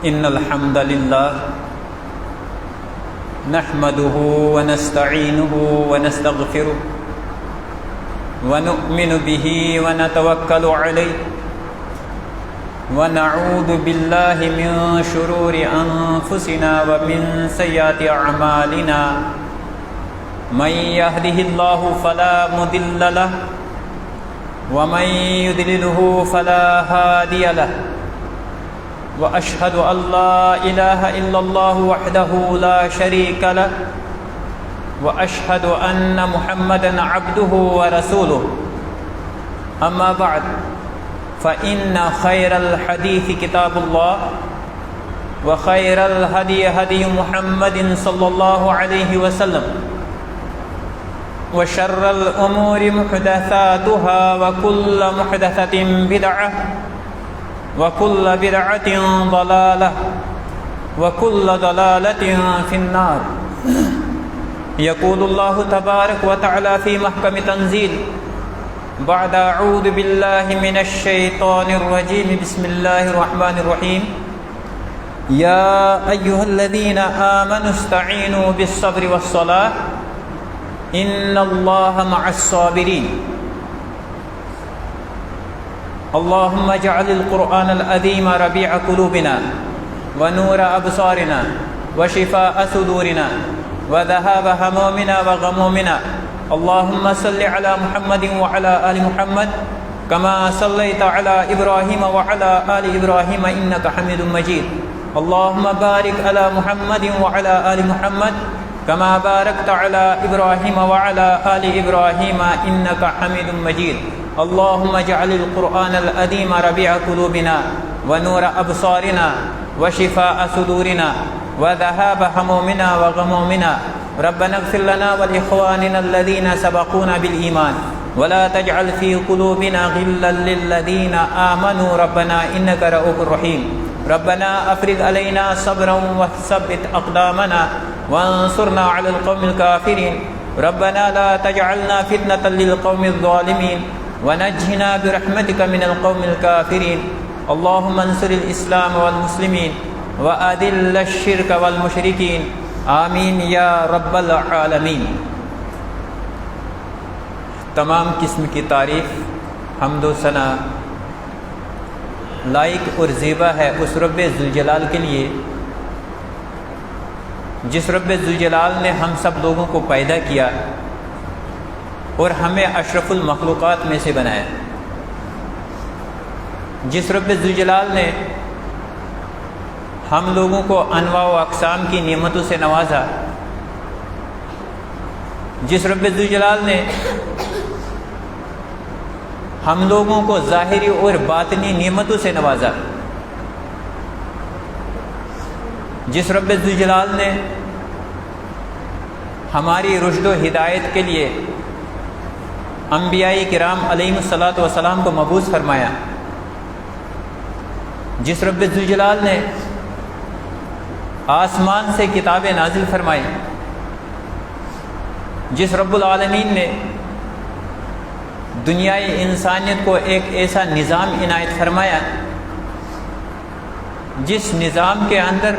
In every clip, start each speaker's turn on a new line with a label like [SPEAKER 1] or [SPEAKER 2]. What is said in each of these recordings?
[SPEAKER 1] إن الحمد لله نحمده ونستعينه ونستغفره ونؤمن به ونتوكل عليه ونعوذ بالله من شرور أنفسنا ومن سيئات أعمالنا من يهده الله فلا مضل له ومن يضلله فلا هادي له وأشهد أن لا إله إلا الله وحده لا شريك له وأشهد أن محمدًا عبده ورسوله أما بعد فإن خير الحديث كتاب الله وخير الهدي هدي محمد صلى الله عليه وسلم وشر الأمور محدثاتها وكل محدثة بدعة وكل بدعة ضلالة وكل ضلالة في النار يقول الله تبارك وتعالى في محكم تنزيل بعد أعوذ بالله من الشيطان الرجيم بسم الله الرحمن الرحيم يا أيها الذين آمنوا استعينوا بالصبر والصلاة إن الله مع الصابرين اللهم اجعل القرآن العظيم ربيع قلوبنا ونور أبصارنا وشفاء صدورنا وذهاب همومنا وغمومنا اللهم صل على محمد وعلى آل محمد كما صليت على إبراهيم وعلى آل إبراهيم إنك حميد مجيد اللهم بارك على محمد وعلى آل محمد كما باركت على إبراهيم وعلى آل إبراهيم إنك حميد مجيد اللهم اجعل القرآن العظيم ربيع قلوبنا ونور أبصارنا وشفاء صدورنا وذهاب همومنا وغمومنا ربنا اغفر لنا ولإخواننا الذين سبقونا بالإيمان ولا تجعل في قلوبنا غلا للذين آمنوا ربنا إنك رؤوف رحيم ربنا أفرغ علينا صبرا وثبت أقدامنا وانصرنا على القوم الكافرين ربنا لا تجعلنا فتنة للقوم الظالمين ونجنا برحمتك من القوم الكافرين اللهم انصر الإسلام والمسلمين وأذل الشرك والمشركين آمین یا رب العالمین۔ تمام قسم کی تعریف حمد و ثنا لائق اور زیبا ہے اس رب ذوالجلال کے لیے جس رب ذوالجلال نے ہم سب لوگوں کو پیدا کیا اور ہمیں اشرف المخلوقات میں سے بنایا، جس رب ذوالجلال نے ہم لوگوں کو انواع و اقسام کی نعمتوں سے نوازا، جس رب ذوالجلال نے ہم لوگوں کو ظاہری اور باطنی نعمتوں سے نوازا، جس رب ذوالجلال نے ہماری رشد و ہدایت کے لیے انبیاء کرام علیہم الصلاۃ والسلام کو مبعوث فرمایا، جس رب ذوالجلال نے آسمان سے کتابیں نازل فرمائی، جس رب العالمین نے دنیائے انسانیت کو ایک ایسا نظام عنایت فرمایا جس نظام کے اندر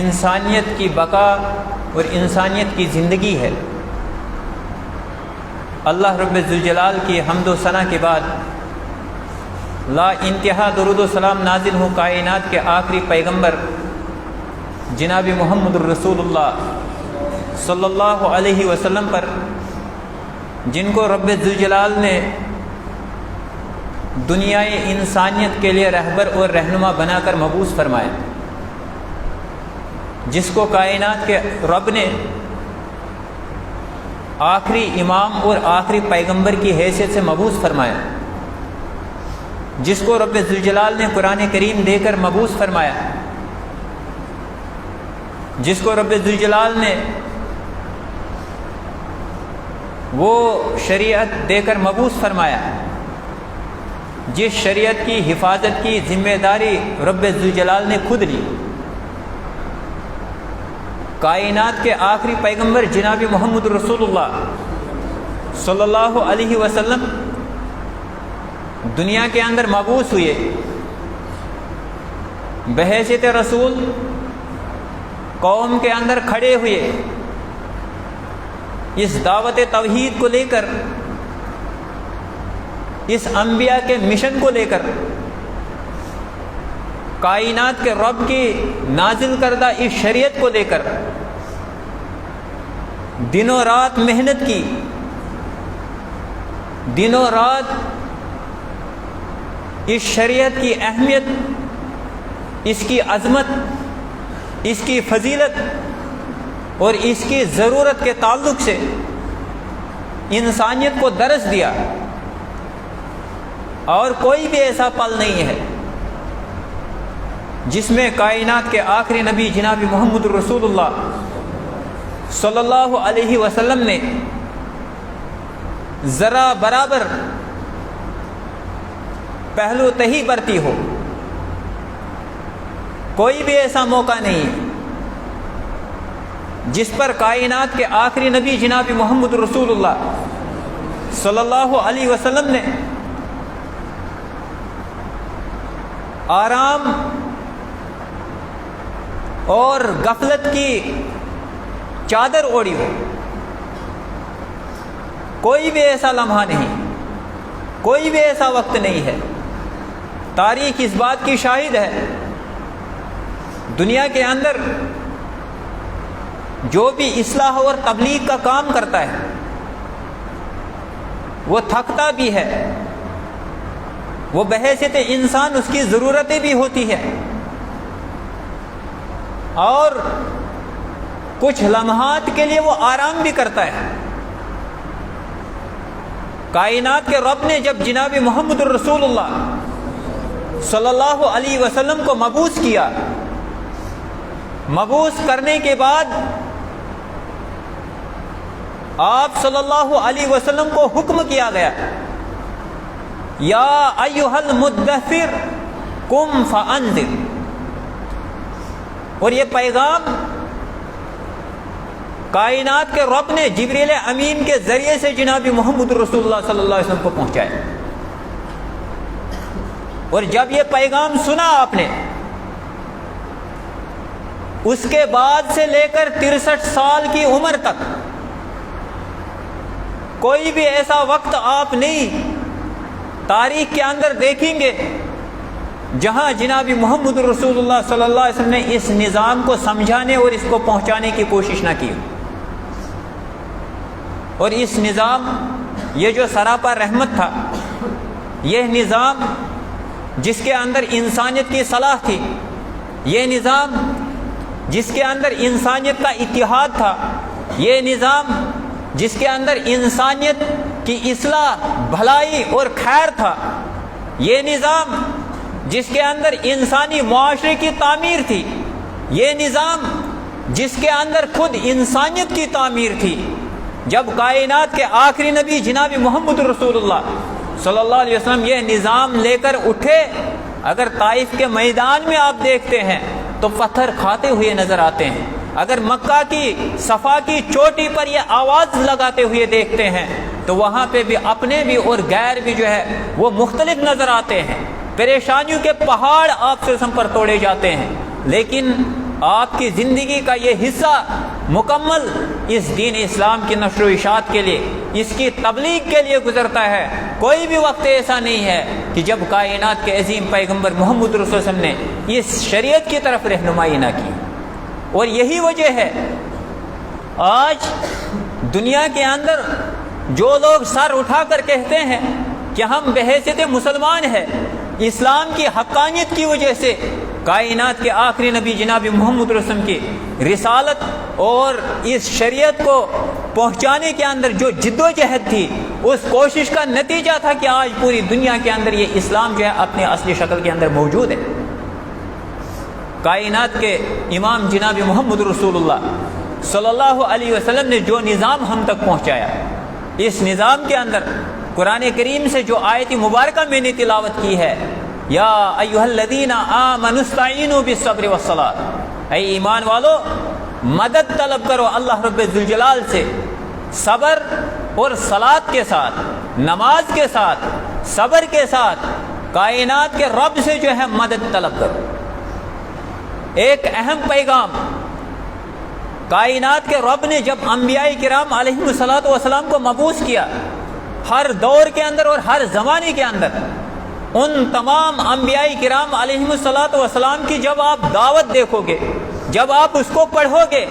[SPEAKER 1] انسانیت کی بقا اور انسانیت کی زندگی ہے۔ اللہ رب ذوالجلال کی حمد و ثنا کے بعد لا انتہا درود و سلام نازل ہو کائنات کے آخری پیغمبر جناب محمد الرسول اللہ صلی اللہ علیہ وسلم پر، جن کو رب ذوالجلال نے دنیائے انسانیت کے لیے رہبر اور رہنما بنا کر مبعوث فرمایا، جس کو کائنات کے رب نے آخری امام اور آخری پیغمبر کی حیثیت سے مبعوث فرمایا، جس کو رب ذوالجلال نے قرآن کریم دے کر مبعوث فرمایا، جس کو رب ذوالجلال نے وہ شریعت دے کر مبعوث فرمایا جس شریعت کی حفاظت کی ذمہ داری رب ذوالجلال نے خود لی۔ کائنات کے آخری پیغمبر جناب محمد رسول اللہ صلی اللہ علیہ وسلم دنیا کے اندر مبعوث ہوئے بحیثیت رسول قوم کے اندر کھڑے ہوئے اس دعوت توحید کو لے کر، اس انبیاء کے مشن کو لے کر، کائنات کے رب کی نازل کردہ اس شریعت کو لے کر دنوں رات محنت کی، دنوں رات اس شریعت کی اہمیت، اس کی عظمت، اس کی فضیلت اور اس کی ضرورت کے تعلق سے انسانیت کو درس دیا، اور کوئی بھی ایسا پل نہیں ہے جس میں کائنات کے آخری نبی جناب محمد رسول اللہ صلی اللہ علیہ وسلم نے ذرا برابر پہلو تہی برتی ہو۔ کوئی بھی ایسا موقع نہیں جس پر کائنات کے آخری نبی جناب محمد رسول اللہ صلی اللہ علیہ وسلم نے آرام اور غفلت کی چادر اوڑھی ہو۔ کوئی بھی ایسا لمحہ نہیں، کوئی بھی ایسا وقت نہیں ہے۔ تاریخ اس بات کی شاہد ہے، دنیا کے اندر جو بھی اصلاح اور تبلیغ کا کام کرتا ہے وہ تھکتا بھی ہے، وہ بحیثیت انسان اس کی ضرورتیں بھی ہوتی ہے، اور کچھ لمحات کے لیے وہ آرام بھی کرتا ہے۔ کائنات کے رب نے جب جناب محمد رسول اللہ صلی اللہ علیہ وسلم کو مبعوث کیا، مبعوث کرنے کے بعد آپ صلی اللہ علیہ وسلم کو حکم کیا گیا، یا ایھا المدثر قم فانذر، اور یہ پیغام کائنات کے رب نے جبریل امین کے ذریعے سے جناب محمد رسول اللہ صلی اللہ علیہ وسلم کو پہنچایا۔ اور جب یہ پیغام سنا آپ نے، اس کے بعد سے لے کر 63 سال کی عمر تک کوئی بھی ایسا وقت آپ نہیں تاریخ کے اندر دیکھیں گے جہاں جناب محمد رسول اللہ صلی اللہ علیہ وسلم نے اس نظام کو سمجھانے اور اس کو پہنچانے کی کوشش نہ کی۔ اور اس نظام، یہ جو سراپا رحمت تھا، یہ نظام جس کے اندر انسانیت کی صلاح تھی، یہ نظام جس کے اندر انسانیت کا اتحاد تھا، یہ نظام جس کے اندر انسانیت کی اصلاح، بھلائی اور خیر تھا، یہ نظام جس کے اندر انسانی معاشرے کی تعمیر تھی، یہ نظام جس کے اندر خود انسانیت کی تعمیر تھی، جب کائنات کے آخری نبی جناب محمد رسول اللہ صلی اللہ علیہ وسلم یہ نظام لے کر اٹھے، اگر طائف کے میدان میں آپ دیکھتے ہیں تو پتھر کھاتے ہوئے نظر آتے ہیں، اگر مکہ کی صفا کی چوٹی پر یہ آواز لگاتے ہوئے دیکھتے ہیں تو وہاں پہ بھی اپنے بھی اور غیر بھی جو ہے وہ مختلف نظر آتے ہیں، پریشانیوں کے پہاڑ آپ سے پر توڑے جاتے ہیں، لیکن آپ کی زندگی کا یہ حصہ مکمل اس دین اسلام کی نشر و اشاعت کے لیے، اس کی تبلیغ کے لیے گزرتا ہے۔ کوئی بھی وقت ایسا نہیں ہے کہ جب کائنات کے عظیم پیغمبر محمد رسول اللہ صلی اللہ علیہ وسلم نے اس شریعت کی طرف رہنمائی نہ کی۔ اور یہی وجہ ہے آج دنیا کے اندر جو لوگ سر اٹھا کر کہتے ہیں کہ ہم بحیثیت مسلمان ہیں، اسلام کی حقانیت کی وجہ سے کائنات کے آخری نبی جناب محمد رسول اللہ کی رسالت اور اس شریعت کو پہنچانے کے اندر جو جد و جہد تھی، اس کوشش کا نتیجہ تھا کہ آج پوری دنیا کے اندر یہ اسلام جو ہے اپنے اصلی شکل کے اندر موجود ہے۔ کائنات کے امام جناب محمد رسول اللہ صلی اللہ علیہ وسلم نے جو نظام ہم تک پہنچایا، اس نظام کے اندر قرآن کریم سے جو آیت مبارکہ میں نے تلاوت کی ہے، یا ایھا الذین آمنوا استعینوا بالصبر والصلاۃ، اے ایمان والو مدد طلب کرو اللہ رب ذوالجلال سے صبر اور صلاۃ کے ساتھ، نماز کے ساتھ، صبر کے ساتھ کائنات کے رب سے جو ہے مدد طلب کرو۔ ایک اہم پیغام کائنات کے رب نے جب انبیاء کرام علیہم الصلوۃ والسلام کو مبعوث کیا، ہر دور کے اندر اور ہر زمانے کے اندر ان تمام انبیاء کرام علیہم الصلوۃ والسلام کی جب آپ دعوت دیکھو گے، جب آپ اس کو پڑھو گے،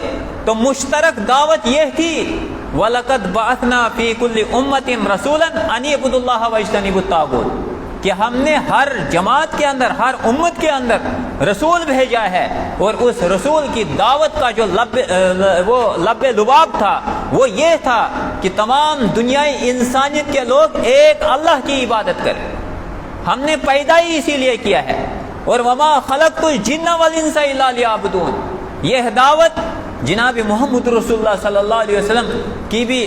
[SPEAKER 1] تو مشترک دعوت یہ تھی وَلَقَدْ بَعَثْنَا فِي كُلِّ أُمَّةٍ رَسُولًا أَنِ اعْبُدُوا اللَّهَ وَاجْتَنِبُوا الطَّاغُوتَ، کہ ہم نے ہر جماعت کے اندر، ہر امت کے اندر رسول بھیجا ہے، اور اس رسول کی دعوت کا جو لب لباب تھا وہ یہ تھا کہ تمام دنیای انسانیت کے لوگ ایک اللہ کی عبادت کریں۔ ہم نے پیدا ہی اسی لیے کیا ہے، اور وما خلقت الجن والانس الا لیعبدون، یہ دعوت جناب محمد رسول اللہ صلی اللہ علیہ وسلم کی بھی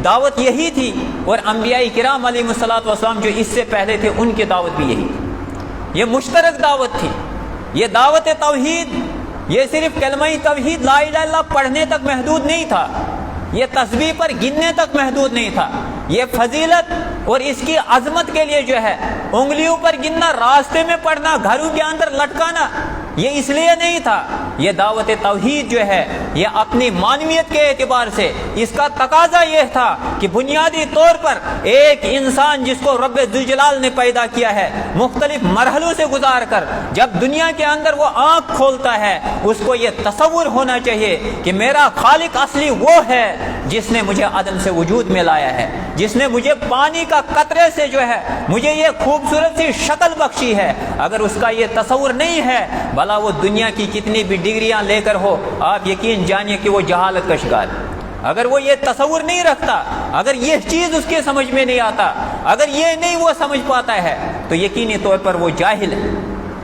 [SPEAKER 1] دعوت یہی تھی، اور انبیاء کرام علیہ الصلوۃ والسلام جو اس سے پہلے تھے ان کی دعوت بھی یہی تھی۔ یہ مشترک دعوت تھی، یہ دعوت توحید، یہ صرف کلمہ توحید لا الہ الا اللہ پڑھنے تک محدود نہیں تھا، یہ تسبیح پر گننے تک محدود نہیں تھا، یہ فضیلت اور اس کی عظمت کے لیے جو ہے انگلیوں پر گننا، راستے میں پڑھنا، گھروں کے اندر لٹکانا، یہ اس لیے نہیں تھا۔ یہ دعوت توحید جو ہے یہ اپنی معنویت کے اعتبار سے اس کا تقاضا یہ تھا کہ بنیادی طور پر ایک انسان جس کو رب ذوالجلال نے پیدا کیا ہے، مختلف مرحلوں سے گزار کر جب دنیا کے اندر وہ آنکھ کھولتا ہے، اس کو یہ تصور ہونا چاہیے کہ میرا خالق اصلی وہ ہے جس نے مجھے عدم سے وجود میں لایا ہے، جس نے مجھے پانی کا قطرے سے جو ہے مجھے یہ خوبصورت سی شکل بخشی ہے۔ اگر اس کا یہ تصور نہیں ہے، بھلا وہ دنیا کی کتنی بھی ڈگریاں لے کر ہو، آپ یقین جانیے کہ وہ جہالت کا شکار ہے۔ اگر وہ یہ تصور نہیں رکھتا، اگر یہ چیز اس کے سمجھ میں نہیں آتا، اگر یہ نہیں وہ سمجھ پاتا ہے، تو یقینی طور پر وہ جاہل ہے۔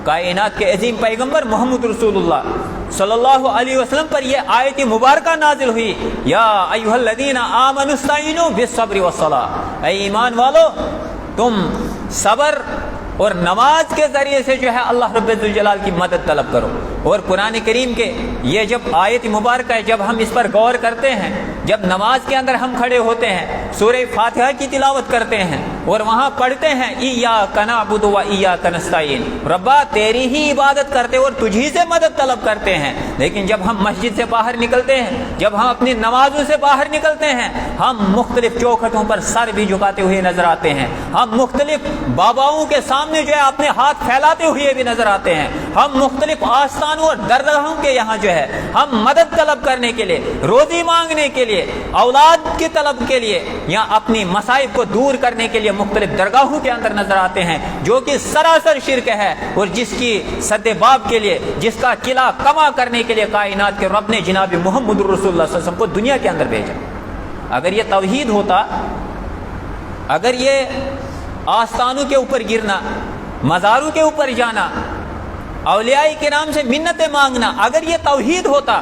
[SPEAKER 1] کائنات کے عظیم پیغمبر محمد رسول اللہ صلی اللہ علیہ وسلم پر یہ آیت مبارکہ نازل ہوئی، یا ایھا الذین آمنوا استعینوا بالصبر والصلاۃ، اے ایمان والو تم صبر اور نماز کے ذریعے سے جو ہے اللہ رب الجلال کی مدد طلب کرو۔ اور قرآن کریم کے یہ جب آیت مبارکہ ہے، جب ہم اس پر غور کرتے ہیں، جب نماز کے اندر ہم کھڑے ہوتے ہیں، سورہ فاتحہ کی تلاوت کرتے ہیں اور وہاں پڑھتے ہیں ایاک نعبد و ایاک نستعین، ربا تیری ہی عبادت کرتے اور تجھی سے مدد طلب کرتے ہیں، لیکن جب ہم مسجد سے باہر نکلتے ہیں، جب ہم اپنی نمازوں سے باہر نکلتے ہیں، ہم مختلف چوکھٹوں پر سر بھی جھکاتے ہوئے نظر آتے ہیں، ہم مختلف باباؤں کے سامنے جو ہے اپنے ہاتھ پھیلاتے ہوئے بھی نظر آتے ہیں، ہم مختلف آستانوں اور درگاہوں کے یہاں جو ہے ہم مدد طلب کرنے کے لیے، روزی مانگنے کے لیے، اولاد کی طلب کے لیے، یا اپنی مصائب کو دور کرنے کے لیے مختلف درگاہوں کے اندر نظر آتے ہیں، جو کہ سراسر شرک ہے، اور جس کی سد باب کے لیے، جس کا قلعہ کما کرنے کے لیے کائنات کے رب نے جناب محمد رسول اللہ صلی اللہ علیہ وسلم کو دنیا کے اندر بھیجا۔ اگر یہ توحید ہوتا، اگر یہ آستانوں کے اوپر گرنا، مزاروں کے اوپر جانا، اولیاء کرام سے منتیں مانگنا، اگر یہ توحید ہوتا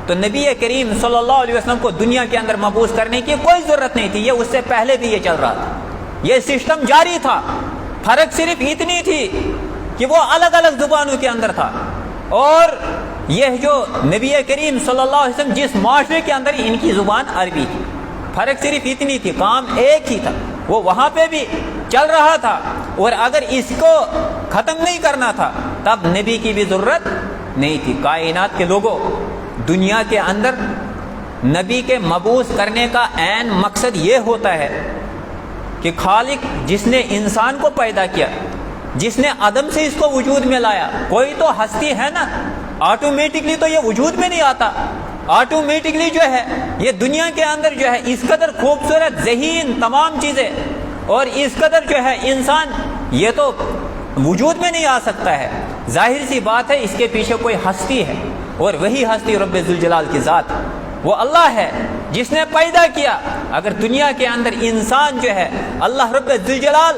[SPEAKER 1] تو نبی کریم صلی اللہ علیہ وسلم کو دنیا کے اندر مبعوث کرنے کی کوئی ضرورت نہیں تھی۔ یہ اس سے پہلے بھی یہ چل رہا تھا، یہ سسٹم جاری تھا، فرق صرف اتنی تھی کہ وہ الگ الگ زبانوں کے اندر تھا، اور یہ جو نبی کریم صلی اللہ علیہ وسلم جس معاشرے کے اندر ان کی زبان عربی تھی، فرق صرف اتنی تھی، کام ایک ہی تھا، وہ وہاں پہ بھی چل رہا تھا، اور اگر اس کو ختم نہیں کرنا تھا تب نبی کی بھی ضرورت نہیں تھی۔ کائنات کے لوگوں، دنیا کے اندر نبی کے مبعوث کرنے کا عین مقصد یہ ہوتا ہے کہ خالق جس نے انسان کو پیدا کیا، جس نے عدم سے اس کو وجود میں لایا، کوئی تو ہستی ہے نا، آٹومیٹکلی تو یہ وجود میں نہیں آتا، آٹومیٹکلی جو ہے یہ دنیا کے اندر جو ہے اس قدر خوبصورت ذہین تمام چیزیں، اور اس قدر جو ہے انسان یہ تو وجود میں نہیں آ سکتا ہے۔ ظاہر سی بات ہے اس کے پیچھے کوئی ہستی ہے، اور وہی ہستی رب ذوالجلال کی ذات، وہ اللہ ہے جس نے پیدا کیا۔ اگر دنیا کے اندر انسان جو ہے اللہ رب ذوالجلال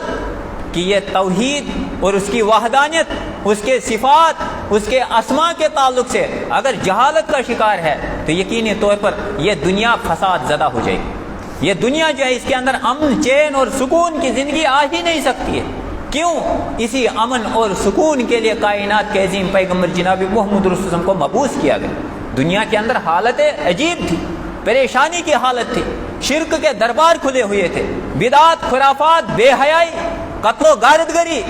[SPEAKER 1] کی یہ توحید اور اس کی وحدانیت، اس کے صفات، اس کے اسماء کے تعلق سے اگر جہالت کا شکار ہے تو یقینی طور پر یہ دنیا فساد زدہ ہو جائے گی۔ یہ دنیا جو ہے اس کے اندر امن، چین اور سکون کی زندگی آ ہی نہیں سکتی ہے۔ کیوں؟ اسی امن اور سکون کے لیے کائنات کے عظیم پیغمبر جناب محمد رسول اللہ کو مبعوث کیا گیا۔ دنیا کے اندر حالت عجیب تھی، پریشانی کی حالت تھی، شرک کے دربار کھلے ہوئے تھے، بدعات، خرافات، بے حیائی، قتل و غارت گری،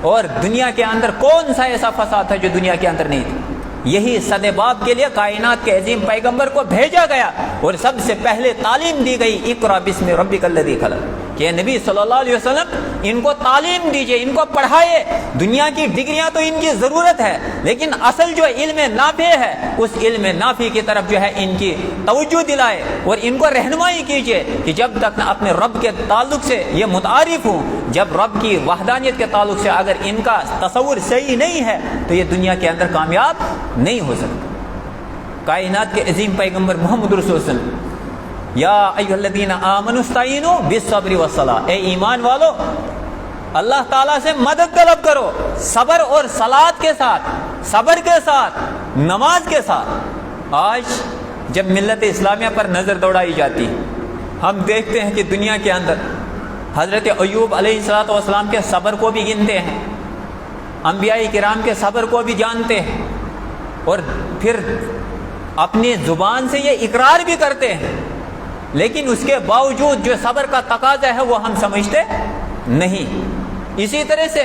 [SPEAKER 1] اور دنیا کے اندر کون سا ایسا فساد تھا جو دنیا کے اندر نہیں تھا؟ یہی صدباب کے لیے کائنات کے عظیم پیغمبر کو بھیجا گیا اور سب سے پہلے تعلیم دی گئی اقرأ باسم ربک الذی خلق، کہ نبی صلی اللہ علیہ وسلم ان کو تعلیم دیجئے، ان کو پڑھائے۔ دنیا کی ڈگریاں تو ان کی ضرورت ہے، لیکن اصل جو علم نافع ہے اس علم نافع کی طرف جو ہے ان کی توجہ دلائے اور ان کو رہنمائی کیجئے کہ جب تک اپنے رب کے تعلق سے یہ متعارف ہوں، جب رب کی وحدانیت کے تعلق سے اگر ان کا تصور صحیح نہیں ہے تو یہ دنیا کے اندر کامیاب نہیں ہو سکتا۔ کائنات کے عظیم پیغمبر محمد رسول اللہ صلی اللہ علیہ وسلم، یا ایھا الذین آمنوا استعینوا بالصبر والصلاۃ، اے ایمان والو اللہ تعالیٰ سے مدد طلب کرو صبر اور صلاۃ کے ساتھ، صبر کے ساتھ، نماز کے ساتھ۔ آج جب ملت اسلامیہ پر نظر دوڑائی جاتی ہے، ہم دیکھتے ہیں کہ دنیا کے اندر حضرت ایوب علیہ السلام کے صبر کو بھی گنتے ہیں، انبیاء کرام کے صبر کو بھی جانتے ہیں، اور پھر اپنی زبان سے یہ اقرار بھی کرتے ہیں، لیکن اس کے باوجود جو صبر کا تقاضا ہے وہ ہم سمجھتے نہیں۔ اسی طرح سے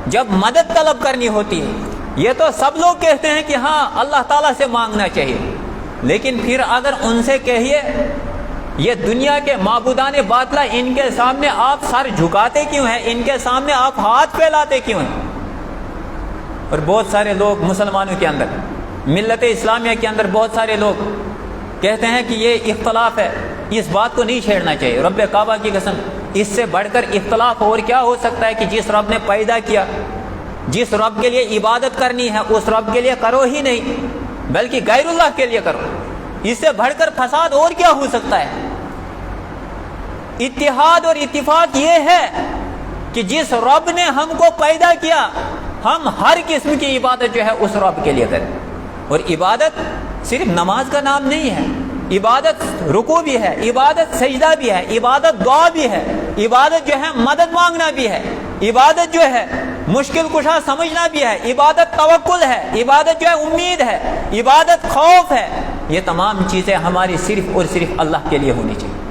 [SPEAKER 1] جب مدد طلب کرنی ہوتی ہے، یہ تو سب لوگ کہتے ہیں کہ ہاں اللہ تعالیٰ سے مانگنا چاہیے، لیکن پھر اگر ان سے کہیے یہ دنیا کے معبودان باطلہ، ان کے سامنے آپ سر جھکاتے کیوں ہیں، ان کے سامنے آپ ہاتھ پھیلاتے کیوں ہیں؟ اور بہت سارے لوگ مسلمانوں کے اندر، ملت اسلامیہ کے اندر بہت سارے لوگ کہتے ہیں کہ یہ اختلاف ہے، اس بات کو نہیں چھیڑنا چاہیے۔ رب کعبہ کی قسم، اس سے بڑھ کر اختلاف اور کیا ہو سکتا ہے کہ جس رب نے پیدا کیا، جس رب کے لیے عبادت کرنی ہے اس رب کے لیے کرو ہی نہیں بلکہ غیر اللہ کے لیے کرو۔ اس سے بڑھ کر فساد اور کیا ہو سکتا ہے؟ اتحاد اور اتفاق یہ ہے کہ جس رب نے ہم کو پیدا کیا، ہم ہر قسم کی عبادت جو ہے اس رب کے لیے کریں۔ اور عبادت صرف نماز کا نام نہیں ہے، عبادت رکوع بھی ہے، عبادت سجدہ بھی ہے، عبادت دعا بھی ہے، عبادت جو ہے مدد مانگنا بھی ہے، عبادت جو ہے مشکل کشا سمجھنا بھی ہے، عبادت توکل ہے، عبادت جو ہے امید ہے، عبادت خوف ہے۔ یہ تمام چیزیں ہماری صرف اور صرف اللہ کے لیے ہونی چاہیے۔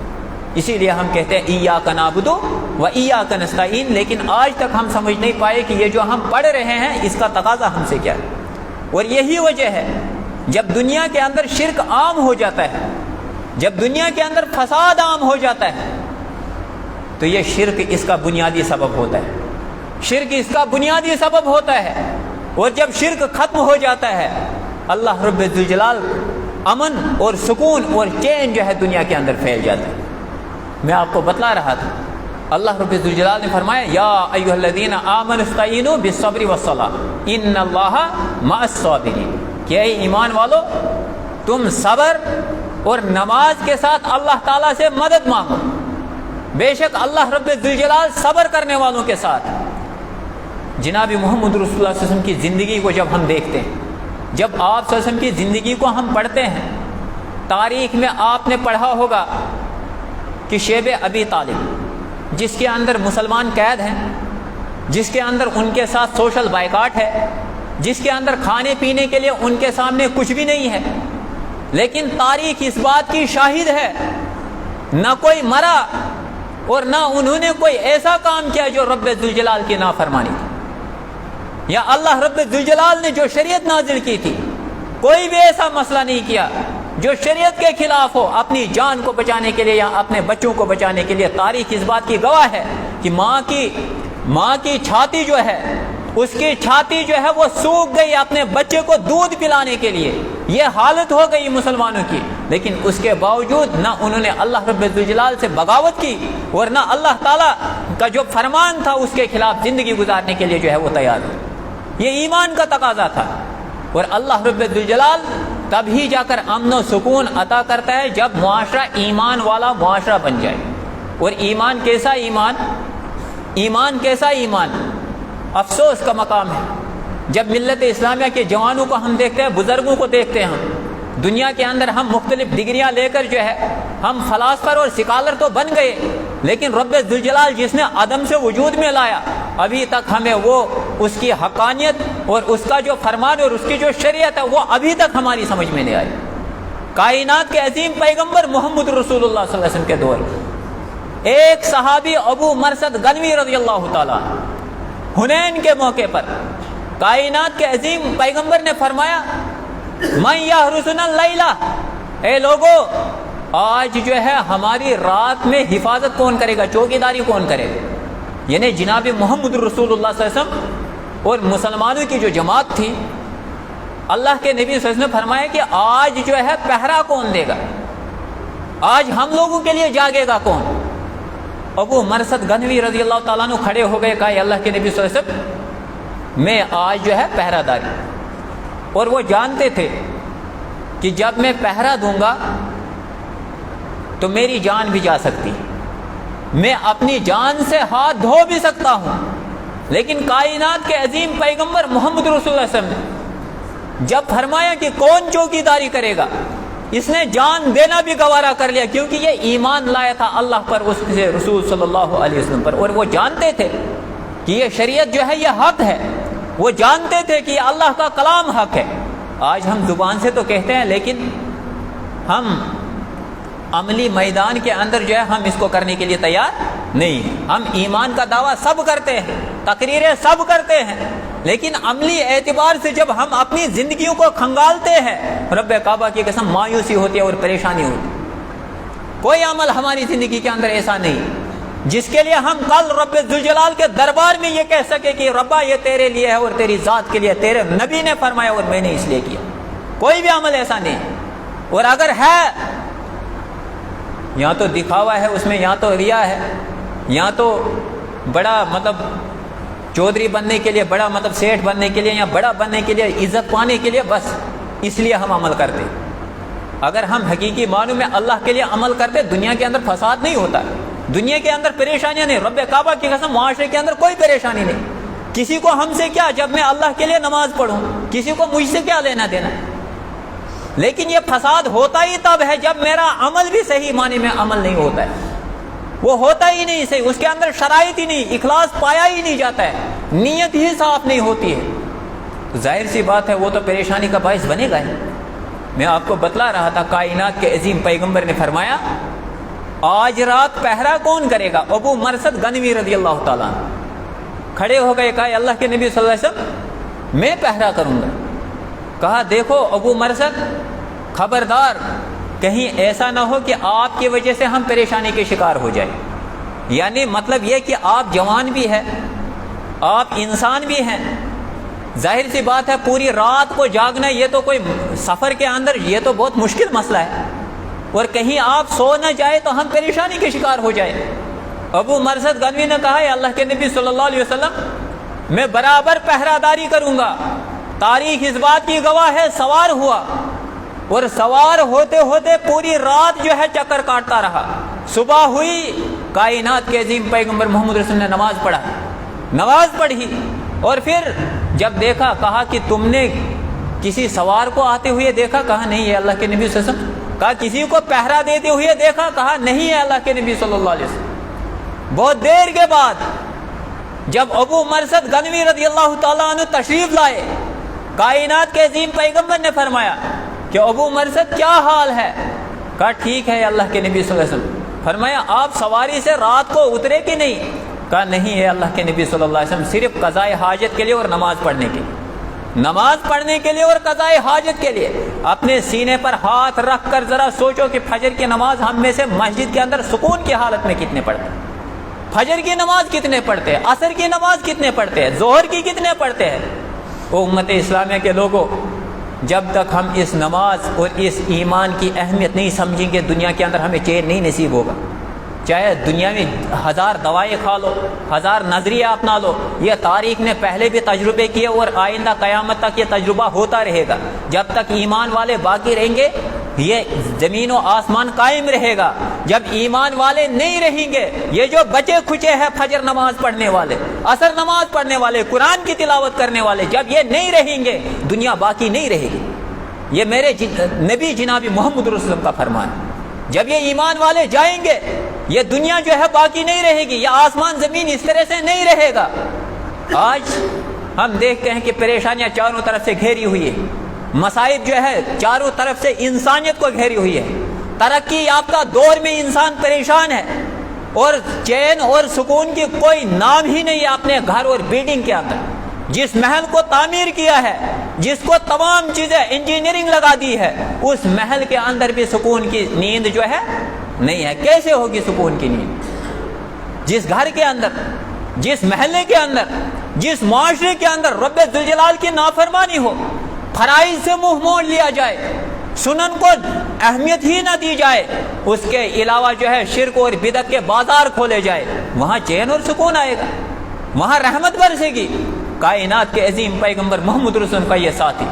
[SPEAKER 1] اسی لیے ہم کہتے ہیں ایاک نعبد و ایاک نستعین، لیکن آج تک ہم سمجھ نہیں پائے کہ یہ جو ہم پڑھ رہے ہیں اس کا تقاضا ہم سے کیا ہے۔ اور یہی وجہ ہے جب دنیا کے اندر شرک عام ہو جاتا ہے، جب دنیا کے اندر فساد عام ہو جاتا ہے، تو یہ شرک اس کا بنیادی سبب ہوتا ہے، شرک اس کا بنیادی سبب ہوتا ہے۔ اور جب شرک ختم ہو جاتا ہے، اللہ رب الجلال امن اور سکون اور چین جو ہے دنیا کے اندر پھیل جاتا ہے۔ میں آپ کو بتلا رہا تھا، اللہ رب الجلال نے فرمایا یا ایھا الذین آمنوا استعینوا بالصبر والصلاۃ ان اللہ مع الصابرین، کہ اے ایمان والو تم صبر اور نماز کے ساتھ اللہ تعالیٰ سے مدد مانگو، بے شک اللہ رب الجلال صبر کرنے والوں کے ساتھ۔ جناب محمد رسول اللہ صلی اللہ علیہ وسلم کی زندگی کو جب ہم دیکھتے ہیں، جب آپ صلی اللہ علیہ وسلم کی زندگی کو ہم پڑھتے ہیں، تاریخ میں آپ نے پڑھا ہوگا کہ شیب ابی طالب جس کے اندر مسلمان قید ہیں، جس کے اندر ان کے ساتھ سوشل بائیکاٹ ہے، جس کے اندر کھانے پینے کے لیے ان کے سامنے کچھ بھی نہیں ہے، لیکن تاریخ اس بات کی شاہد ہے نہ کوئی مرا اور نہ انہوں نے کوئی ایسا کام کیا جو رب ذوالجلال کی نافرمانی تھی، یا اللہ رب ذوالجلال نے جو شریعت نازل کی تھی کوئی بھی ایسا مسئلہ نہیں کیا جو شریعت کے خلاف ہو، اپنی جان کو بچانے کے لیے یا اپنے بچوں کو بچانے کے لیے۔ تاریخ اس بات کی گواہ ہے کہ ماں کی چھاتی جو ہے، اس کی چھاتی جو ہے وہ سوکھ گئی اپنے بچے کو دودھ پلانے کے لیے، یہ حالت ہو گئی مسلمانوں کی، لیکن اس کے باوجود نہ انہوں نے اللہ رب الجلال سے بغاوت کی اور نہ اللہ تعالیٰ کا جو فرمان تھا اس کے خلاف زندگی گزارنے کے لیے جو ہے وہ تیار ہو۔ یہ ایمان کا تقاضا تھا، اور اللہ رب الجلال تب ہی جا کر امن و سکون عطا کرتا ہے جب معاشرہ ایمان والا معاشرہ بن جائے۔ اور ایمان کیسا ایمان، ایمان کیسا ایمان، افسوس کا مقام ہے جب ملت اسلامیہ کے جوانوں کو ہم دیکھتے ہیں، بزرگوں کو دیکھتے ہیں، ہم دنیا کے اندر ہم مختلف ڈگریاں لے کر جو ہے ہم فلاسفر اور سکالر تو بن گئے، لیکن رب ذوالجلال جس نے عدم سے وجود میں لایا، ابھی تک ہمیں وہ اس کی حقانیت اور اس کا جو فرمان اور اس کی جو شریعت ہے وہ ابھی تک ہماری سمجھ میں نہیں آئی۔ کائنات کے عظیم پیغمبر محمد رسول اللہ صلی اللہ علیہ وسلم کے دور ایک صحابی ابو مرثد غنوی رضی اللہ تعالیٰ حنین کے موقع پر کائنات کے عظیم پیغمبر نے فرمایا من یحرسنا اللیلہ، اے لوگو آج جو ہے ہماری رات میں حفاظت کون کرے گا، چوکیداری کون کرے گا؟ یعنی جناب محمد رسول اللہ صلی اللہ علیہ وسلم اور مسلمانوں کی جو جماعت تھی، اللہ کے نبی صلی اللہ علیہ وسلم نے فرمایا کہ آج جو ہے پہرا کون دے گا، آج ہم لوگوں کے لیے جاگے گا کون؟ ابو مرثد غنوی رضی اللہ تعالیٰ عنہ کھڑے ہو گئے، کہا اللہ کے نبی صلی اللہ علیہ وسلم میں آج جو ہے پہرا داری، اور وہ جانتے تھے کہ جب میں پہرا دوں گا تو میری جان بھی جا سکتی، میں اپنی جان سے ہاتھ دھو بھی سکتا ہوں، لیکن کائنات کے عظیم پیغمبر محمد رسول اللہ صلی اللہ علیہ وسلم نے جب فرمایا کہ کون چوکیداری کرے گا، اس نے جان دینا بھی گوارا کر لیا، کیونکہ یہ ایمان لایا تھا اللہ پر، اس سے رسول صلی اللہ علیہ وسلم پر، اور وہ جانتے تھے کہ یہ شریعت جو ہے یہ حق ہے، وہ جانتے تھے کہ اللہ کا کلام حق ہے۔ آج ہم زبان سے تو کہتے ہیں، لیکن ہم عملی میدان کے اندر جو ہے ہم اس کو کرنے کے لیے تیار نہیں ہیں۔ ہم ایمان کا دعویٰ سب کرتے ہیں، تقریریں سب کرتے ہیں، لیکن عملی اعتبار سے جب ہم اپنی زندگیوں کو کھنگالتے ہیں، رب کعبہ کی قسم مایوسی ہوتی ہے اور پریشانی ہوتی ہے۔ کوئی عمل ہماری زندگی کے اندر ایسا نہیں جس کے لیے ہم کل رب ذوالجلال کے دربار میں یہ کہہ سکے کہ ربا یہ تیرے لیے ہے اور تیری ذات کے لیے، تیرے نبی نے فرمایا اور میں نے اس لیے کیا۔ کوئی بھی عمل ایسا نہیں، اور اگر ہے یا تو دکھاوا ہے اس میں، یا تو ریا ہے، یا تو بڑا مطلب چودھری بننے کے لیے، بڑا مطلب سیٹھ بننے کے لیے، یا بڑا بننے کے لیے، عزت پانے کے لیے، بس اس لیے ہم عمل کرتے۔ اگر ہم حقیقی معنوں میں اللہ کے لیے عمل کرتے، دنیا کے اندر فساد نہیں ہوتا، دنیا کے اندر پریشانیاں نہیں، رب کعبہ کی قسم معاشرے کے اندر کوئی پریشانی نہیں۔ کسی کو ہم سے کیا جب میں اللہ کے لیے نماز پڑھوں، کسی کو مجھ سے کیا لینا دینا؟ لیکن یہ فساد ہوتا ہی تب ہے جب میرا عمل بھی صحیح معنی میں عمل نہیں ہوتا ہے، وہ ہوتا ہی نہیں صحیح، اس کے اندر شرائط ہی نہیں، اخلاص پایا ہی نہیں جاتا ہے، نیت ہی صاف نہیں ہوتی ہے، تو ظاہر سی بات ہے وہ تو پریشانی کا باعث بنے گا ہی۔ میں آپ کو بتلا رہا تھا، کائنات کے عظیم پیغمبر نے فرمایا آج رات پہرا کون کرے گا؟ ابو مرثد غنوی رضی اللہ تعالیٰ کھڑے ہو گئے، کہا اللہ کے نبی صلی اللہ علیہ وسلم میں پہرا کروں گا۔ کہا دیکھو ابو مرثد، خبردار کہیں ایسا نہ ہو کہ آپ کی وجہ سے ہم پریشانی کے شکار ہو جائیں، یعنی مطلب یہ کہ آپ جوان بھی ہیں، آپ انسان بھی ہیں، ظاہر سی بات ہے پوری رات کو جاگنا یہ تو کوئی سفر کے اندر یہ تو بہت مشکل مسئلہ ہے، اور کہیں آپ سو نہ جائے تو ہم پریشانی کے شکار ہو جائیں۔ ابو مرثد غنوی نے کہا ہے اللہ کے نبی صلی اللہ علیہ وسلم میں برابر پہرا داری کروں گا، تاریخ اس بات کی گواہ ہے سوار ہوا، اور سوار ہوتے ہوتے پوری رات جو ہے چکر کاٹتا رہا، صبح ہوئی کائنات کے عظیم پیغمبر محمد رسول نے نماز پڑھی، اور پھر جب دیکھا کہا کہ تم نے کسی سوار کو آتے ہوئے دیکھا؟ کہا نہیں ہے اللہ کے نبی صلی اللہ علیہ وسلم۔ کہا کسی کو پہرا دیتے ہوئے دیکھا؟ کہا نہیں ہے اللہ کے نبی صلی اللہ علیہ وسلم۔ بہت دیر کے بعد جب ابو مرثد غنوی رضی اللہ تعالیٰ عنہ تشریف لائے، کائنات کے عظیم پیغمبر نے فرمایا کہ ابو مرثد کیا حال ہے؟ کہا ٹھیک ہے اللہ کے نبی صلی اللہ علیہ وسلم۔ فرمایا آپ سواری سے رات کو اترے کہ نہیں؟ کہا نہیں ہے اللہ کے نبی صلی اللہ علیہ وسلم، صرف قضائے حاجت کے لیے اور نماز پڑھنے کے لیے، نماز پڑھنے کے لیے اور قضائے حاجت کے لیے۔ اپنے سینے پر ہاتھ رکھ کر ذرا سوچو کہ فجر کی نماز ہم میں سے مسجد کے اندر سکون کی حالت میں کتنے پڑھتے ہیں، فجر کی نماز کتنے پڑھتے ہیں، عصر کی نماز کتنے پڑھتے ہیں، ظہر کی کتنے پڑھتے ہیں۔ او امت اسلامیہ کے لوگوں، جب تک ہم اس نماز اور اس ایمان کی اہمیت نہیں سمجھیں گے، دنیا کے اندر ہمیں چین نہیں نصیب ہوگا، چاہے دنیا میں 1000 دوائیں کھا لو، 1000 نظریے اپنا لو، یہ تاریخ نے پہلے بھی تجربے کیے اور آئندہ قیامت تک یہ تجربہ ہوتا رہے گا۔ جب تک ایمان والے باقی رہیں گے یہ زمین و آسمان قائم رہے گا، جب ایمان والے نہیں رہیں گے، یہ جو بچے کھچے ہیں فجر نماز پڑھنے والے، عصر نماز پڑھنے والے، قرآن کی تلاوت کرنے والے، جب یہ نہیں رہیں گے دنیا باقی نہیں رہے گی۔ یہ میرے نبی جناب محمد رسول اللہ کا فرمان ہے، جب یہ ایمان والے جائیں گے یہ دنیا جو ہے باقی نہیں رہے گی، یہ آسمان زمین اس طرح سے نہیں رہے گا۔ آج ہم دیکھتے ہیں کہ پریشانیاں چاروں طرف سے گھیری ہوئی ہے، مصائب جو ہے چاروں طرف سے انسانیت کو گھیری ہوئی ہے، ترقی یافتہ دور میں انسان پریشان ہے، اور چین اور سکون کی کوئی نام ہی نہیں ہے اپنے گھر اور بلڈنگ کے اندر۔ جس محل کو تعمیر کیا ہے جس کو تمام چیزیں انجینئرنگ لگا دی ہے، اس محل کے اندر بھی سکون کی نیند جو ہے نہیں ہے۔ کیسے ہوگی سکون کی نیند؟ جس گھر کے اندر، جس محلے کے اندر، جس معاشرے کے اندر رب ذوالجلال کی نافرمانی ہو، فرائض سے منہ موڑ لیا جائے، سنن کو اہمیت ہی نہ دی جائے، اس کے علاوہ جو ہے شرک اور بدعت کے بازار کھولے جائے، وہاں چین اور سکون آئے گا، وہاں رحمت برسے گی۔ کائنات کے عظیم پیغمبر محمد رسول کا یہ ساتھی،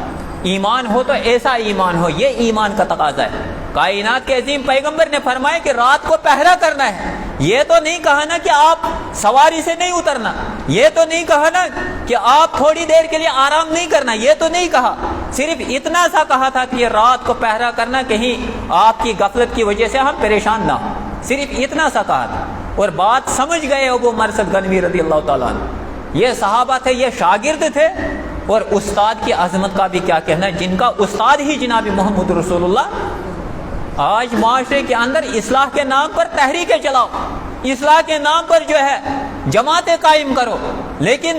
[SPEAKER 1] ایمان ہو تو ایسا ایمان ہو، یہ ایمان کا تقاضا ہے۔ کائنات کے عظیم پیغمبر نے فرمایا کہ رات کو پہرا کرنا ہے۔ یہ تو نہیں کہا نا کہ آپ سواری سے نہیں اترنا، یہ تو نہیں کہا نا کہ آپ تھوڑی دیر کے لیے آرام نہیں کرنا، یہ تو نہیں کہا، صرف اتنا سا کہا تھا کہ یہ رات کو پہرا کرنا، کہیں آپ کی غفلت کی وجہ سے ہم پریشان نہ ہوں، صرف اتنا سا کہا تھا۔ اور بات سمجھ گئے ابو مرثد غنوی رضی اللہ تعالیٰ عنہ، یہ صحابہ تھے، یہ شاگرد تھے، اور استاد کی عظمت کا بھی کیا کہنا ہے، جن کا استاد ہی جناب محمد رسول اللہ۔ آج معاشرے کے اندر اصلاح کے نام پر تحریکیں چلاؤ، اصلاح کے نام پر جو ہے جماعتیں قائم کرو، لیکن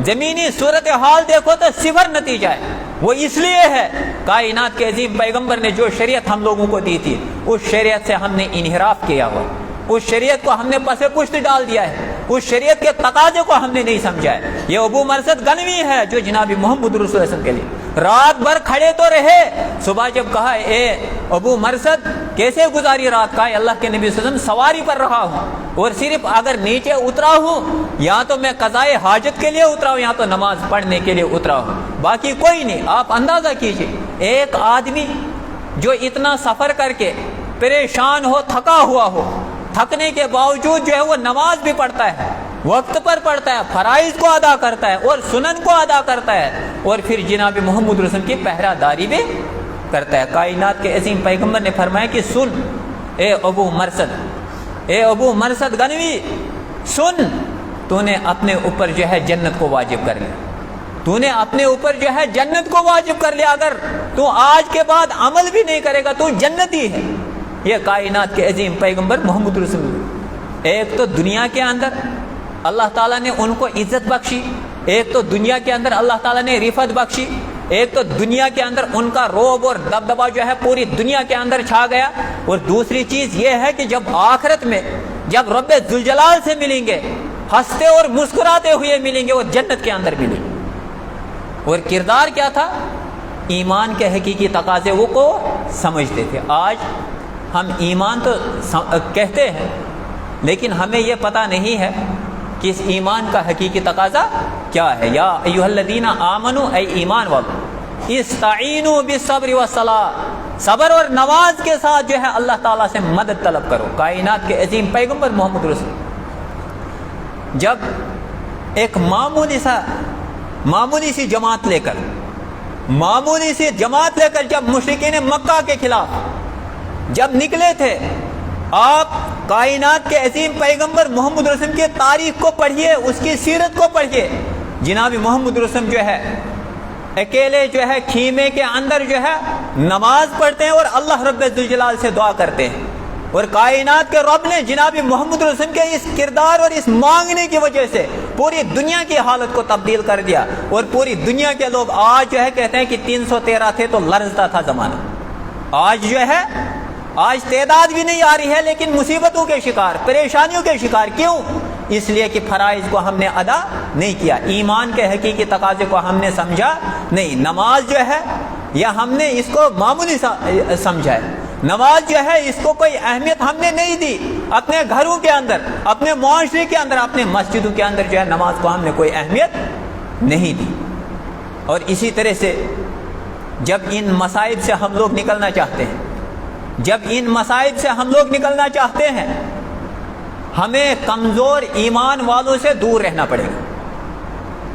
[SPEAKER 1] زمینی صورتحال دیکھو تو صفر نتیجہ ہے۔ وہ اس لیے ہے کائنات کے عظیم پیغمبر نے جو شریعت ہم لوگوں کو دی تھی، اس شریعت سے ہم نے انحراف کیا ہوا، اس شریعت کو ہم نے پس پشت ڈال دیا ہے، اس شریعت کے تقاضے کو ہم نے نہیں سمجھا ہے۔ یہ ابو مرثد غنوی ہے جو جناب محمد رسول اللہ صلی اللہ علیہ وسلم کے لیے رات بھر کھڑے تو رہے، صبح جب کہا اے ابو مرثد کیسے گزاری رات، کہا اللہ کے نبی صلی اللہ علیہ وسلم سواری پر رہا ہوں، اور صرف اگر نیچے اترا ہوں یا تو میں قضائے حاجت کے لیے اترا ہوں یا تو نماز پڑھنے کے لیے اترا ہوں، باقی کوئی نہیں۔ آپ اندازہ کیجئے ایک آدمی جو اتنا سفر کر کے پریشان ہو، تھکا ہوا ہو، تھکنے کے باوجود جو ہے وہ نماز بھی پڑھتا ہے، وقت پر پڑھتا ہے، فرائض کو ادا کرتا ہے اور سنن کو ادا کرتا ہے، اور پھر جناب محمد رسول کی پہرہ داری بھی کرتا ہے۔ کائنات کے عظیم پیغمبر نے فرمایا کہ سن اے ابو مرثد، اے ابو مرثد غنوی سن، تو نے اپنے اوپر جو ہے جنت کو واجب کر لیا، تو نے اپنے اوپر جو ہے جنت کو واجب کر لیا، اگر تو آج کے بعد عمل بھی نہیں کرے گا تو جنتی ہے۔ یہ کائنات کے عظیم پیغمبر محمد رسول اللہ، ایک تو دنیا کے اندر اللہ تعالیٰ نے ان کو عزت بخشی، ایک تو دنیا کے اندر اللہ تعالیٰ نے رفعت بخشی، ایک تو دنیا کے اندر ان کا رعب اور دبدبہ جو ہے پوری دنیا کے اندر چھا گیا، اور دوسری چیز یہ ہے کہ جب آخرت میں جب رب ذوالجلال سے ملیں گے، ہنستے اور مسکراتے ہوئے ملیں گے، اور جنت کے اندر ملیں گے۔ اور کردار کیا تھا؟ ایمان کے حقیقی تقاضے وہ کو سمجھتے تھے۔ آج ہم ایمان تو کہتے ہیں، لیکن ہمیں یہ پتہ نہیں ہے کہ اس ایمان کا حقیقی تقاضا کیا ہے۔ یا ایھا الذین آمنوا، اے ایمان والو، استعینوا بالصبر والصلاۃ، صبر اور نماز کے ساتھ جو ہے اللہ تعالیٰ سے مدد طلب کرو۔ کائنات کے عظیم پیغمبر محمد رسول جب ایک معمولی سی جماعت لے کر جب مشرکین مکہ کے خلاف جب نکلے تھے، آپ کائنات کے عظیم پیغمبر محمد رسول کی تاریخ کو پڑھیے، اس کی سیرت کو پڑھیے۔ جناب محمد رسول جو ہے اکیلے جو ہے خیمے کے اندر جو ہے نماز پڑھتے ہیں اور اللہ رب ذوالجلال سے دعا کرتے ہیں، اور کائنات کے رب نے جناب محمد رسول کے اس کردار اور اس مانگنے کی وجہ سے پوری دنیا کی حالت کو تبدیل کر دیا، اور پوری دنیا کے لوگ آج جو ہے کہتے ہیں کہ 313 تھے تو لرزتا تھا زمانہ۔ آج جو ہے آج تعداد بھی نہیں آ رہی ہے، لیکن مصیبتوں کے شکار، پریشانیوں کے شکار۔ کیوں؟ اس لیے کہ فرائض کو ہم نے ادا نہیں کیا، ایمان کے حقیقی تقاضے کو ہم نے سمجھا نہیں۔ نماز جو ہے یا ہم نے اس کو معمولی سمجھا ہے، نماز جو ہے اس کو کوئی اہمیت ہم نے نہیں دی، اپنے گھروں کے اندر، اپنے معاشرے کے اندر، اپنے مسجدوں کے اندر جو ہے نماز کو ہم نے کوئی اہمیت نہیں دی۔ اور اسی طرح سے جب ان مصائب سے ہم لوگ نکلنا چاہتے ہیں، ہمیں کمزور ایمان والوں سے دور رہنا پڑے گا۔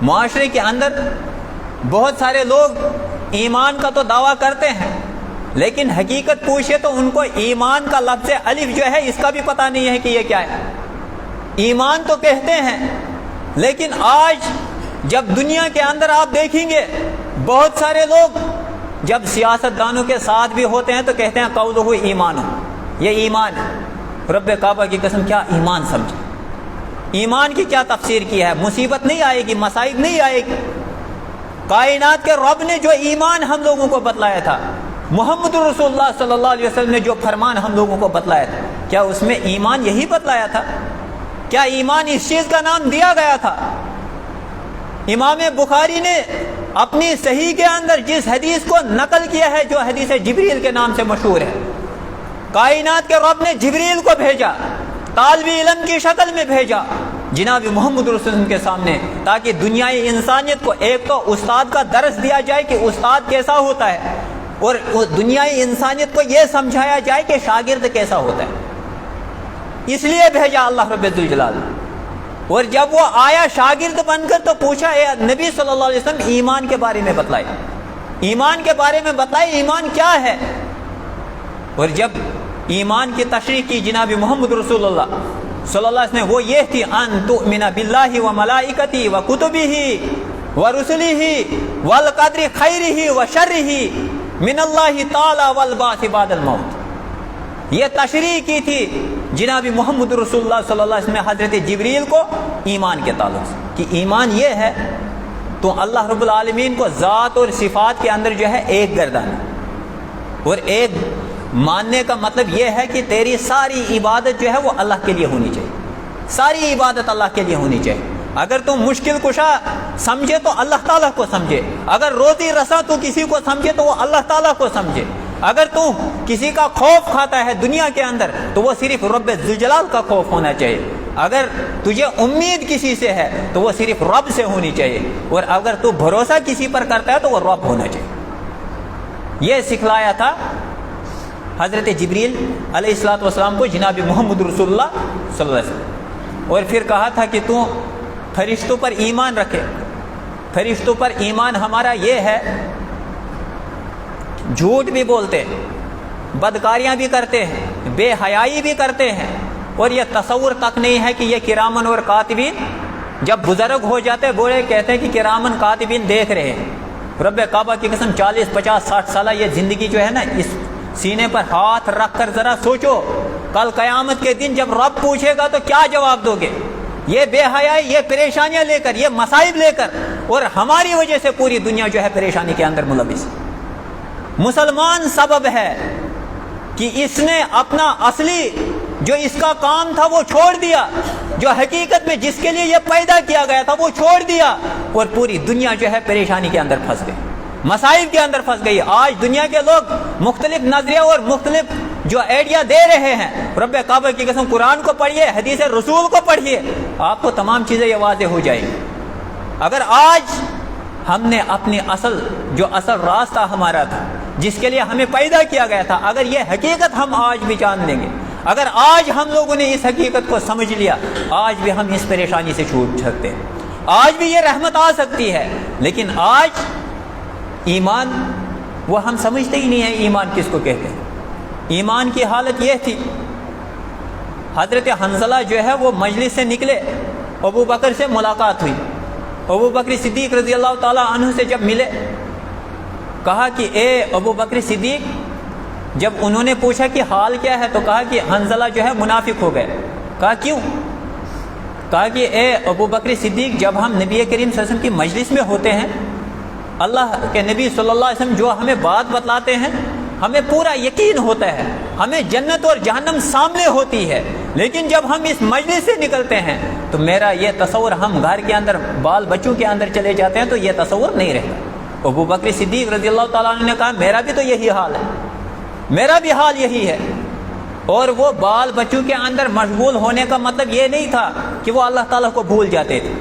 [SPEAKER 1] معاشرے کے اندر بہت سارے لوگ ایمان کا تو دعویٰ کرتے ہیں، لیکن حقیقت پوچھے تو ان کو ایمان کا لفظ الف جو ہے اس کا بھی پتہ نہیں ہے کہ یہ کیا ہے۔ ایمان تو کہتے ہیں، لیکن آج جب دنیا کے اندر آپ دیکھیں گے بہت سارے لوگ جب سیاست دانوں کے ساتھ بھی ہوتے ہیں تو کہتے ہیں قولہ ایمان، یہ ایمان ہے۔ رب کعبہ کی قسم کیا ایمان سمجھے؟ ایمان کی کیا تفسیر کی ہے؟ مصیبت نہیں آئے گی، مصائب نہیں آئے گی، کائنات کے رب نے جو ایمان ہم لوگوں کو بتلایا تھا، محمد رسول اللہ صلی اللہ علیہ وسلم نے جو فرمان ہم لوگوں کو بتلایا تھا، کیا اس میں ایمان یہی بتلایا تھا؟ کیا ایمان اس چیز کا نام دیا گیا تھا؟ امام بخاری نے اپنی صحیح کے اندر جس حدیث کو نقل کیا ہے، جو حدیث جبریل کے نام سے مشہور ہے، کائنات کے رب نے جبریل کو بھیجا، طالب علم کی شکل میں بھیجا جناب محمد رسول اللہ کے سامنے، تاکہ دنیای انسانیت کو ایک تو استاد کا درس دیا جائے کہ استاد کیسا ہوتا ہے، اور دنیای انسانیت کو یہ سمجھایا جائے کہ شاگرد کیسا ہوتا ہے۔ اس لیے بھیجا اللہ رب الجلال۔ اور جب وہ آیا شاگرد بن کر تو پوچھا، اے نبی صلی اللہ علیہ وسلم ایمان کے بارے میں بتلائے، ایمان کے بارے میں بتلائے، ایمان کیا ہے؟ اور جب ایمان کی تشریح کی جناب محمد رسول اللہ صلی اللہ علیہ وسلم، وہ یہ تھی ان تؤمن باللہ و ملائکتہ و کتبہ و رسلہ والقدر خیرہ و شرہ من اللہ تعالی والبعث بعد الموت۔ یہ تشریح کی تھی جناب محمد رسول اللہ صلی اللہ علیہ وسلم حضرت جبریل کو ایمان کے تعلق سے، کہ ایمان یہ ہے تو اللہ رب العالمین کو ذات اور صفات کے اندر جو ہے ایک گردان، اور ایک ماننے کا مطلب یہ ہے کہ تیری ساری عبادت جو ہے وہ اللہ کے لیے ہونی چاہیے، ساری عبادت اللہ کے لیے ہونی چاہیے۔ اگر تم مشکل کشا سمجھے تو اللہ تعالیٰ کو سمجھے، اگر روزی رسا تو کسی کو سمجھے تو وہ اللہ تعالیٰ کو سمجھے، اگر تو کسی کا خوف کھاتا ہے دنیا کے اندر تو وہ صرف رب ذوالجلال کا خوف ہونا چاہیے، اگر تجھے امید کسی سے ہے تو وہ صرف رب سے ہونی چاہیے، اور اگر تو بھروسہ کسی پر کرتا ہے تو وہ رب ہونا چاہیے۔ یہ سکھلایا تھا حضرت جبریل علیہ الصلوۃ والسلام کو جناب محمد رسول اللہ صلی اللہ علیہ وسلم، اور پھر کہا تھا کہ تو فرشتوں پر ایمان رکھے۔ فرشتوں پر ایمان ہمارا یہ ہے، جھوٹ بھی بولتے ہیں، بدکاریاں بھی کرتے ہیں، بے حیائی بھی کرتے ہیں، اور یہ تصور تک نہیں ہے کہ یہ کرامن اور کاتبین جب بزرگ ہو جاتے بوڑھے کہتے ہیں کہ کرامن کاتبین دیکھ رہے ہیں۔ رب کعبہ کی قسم 40 50 60 سالہ یہ زندگی جو ہے نا، اس سینے پر ہاتھ رکھ کر ذرا سوچو، کل قیامت کے دن جب رب پوچھے گا تو کیا جواب دو گے؟ یہ بے حیائی، یہ پریشانیاں لے کر، یہ مصائب لے کر، اور ہماری وجہ سے پوری دنیا جو ہے پریشانی کے اندر ملوث۔ مسلمان سبب ہے کہ اس نے اپنا اصلی جو اس کا کام تھا وہ چھوڑ دیا، جو حقیقت میں جس کے لیے یہ پیدا کیا گیا تھا وہ چھوڑ دیا، اور پوری دنیا جو ہے پریشانی کے اندر پھنس گئی، مصائب کے اندر پھنس گئی۔ آج دنیا کے لوگ مختلف نظریہ اور مختلف جو آئیڈیا دے رہے ہیں، رب کعبہ کی قسم قرآن کو پڑھیے، حدیث رسول کو پڑھیے، آپ کو تمام چیزیں یہ واضح ہو جائیں گی۔ اگر آج ہم نے اپنی جو اصل راستہ ہمارا تھا، جس کے لیے ہمیں پیدا کیا گیا تھا، اگر یہ حقیقت ہم آج بھی جان لیں گے، اگر آج ہم لوگوں نے اس حقیقت کو سمجھ لیا، آج بھی ہم اس پریشانی سے چھوٹ سکتے ہیں، آج بھی یہ رحمت آ سکتی ہے۔ لیکن آج ایمان وہ ہم سمجھتے ہی نہیں ہیں، ایمان کس کو کہتے ہیں۔ ایمان کی حالت یہ تھی، حضرت حنظلہ جو ہے وہ مجلس سے نکلے، ابو بکر سے ملاقات ہوئی، ابو بکر صدیق رضی اللہ تعالیٰ عنہ سے جب ملے، کہا کہ اے ابو بکر صدیق، جب انہوں نے پوچھا کہ حال کیا ہے تو کہا کہ حنظلہ جو ہے منافق ہو گئے۔ کہا کیوں؟ کہا کہ اے ابو بکر صدیق، جب ہم نبی کریم صلی اللہ علیہ وسلم کی مجلس میں ہوتے ہیں، اللہ کے نبی صلی اللہ علیہ وسلم جو ہمیں بات بتلاتے ہیں ہمیں پورا یقین ہوتا ہے، ہمیں جنت اور جہنم سامنے ہوتی ہے، لیکن جب ہم اس مجلس سے نکلتے ہیں تو میرا یہ تصور، ہم گھر کے اندر بال بچوں کے اندر چلے جاتے ہیں تو یہ تصور نہیں رہتا۔ ابو بکر صدیق رضی اللہ تعالیٰ عنہ نے کہا میرا بھی تو یہی حال ہے، میرا بھی حال یہی ہے۔ اور وہ بال بچوں کے اندر مشغول ہونے کا مطلب یہ نہیں تھا کہ وہ اللہ تعالیٰ کو بھول جاتے تھے،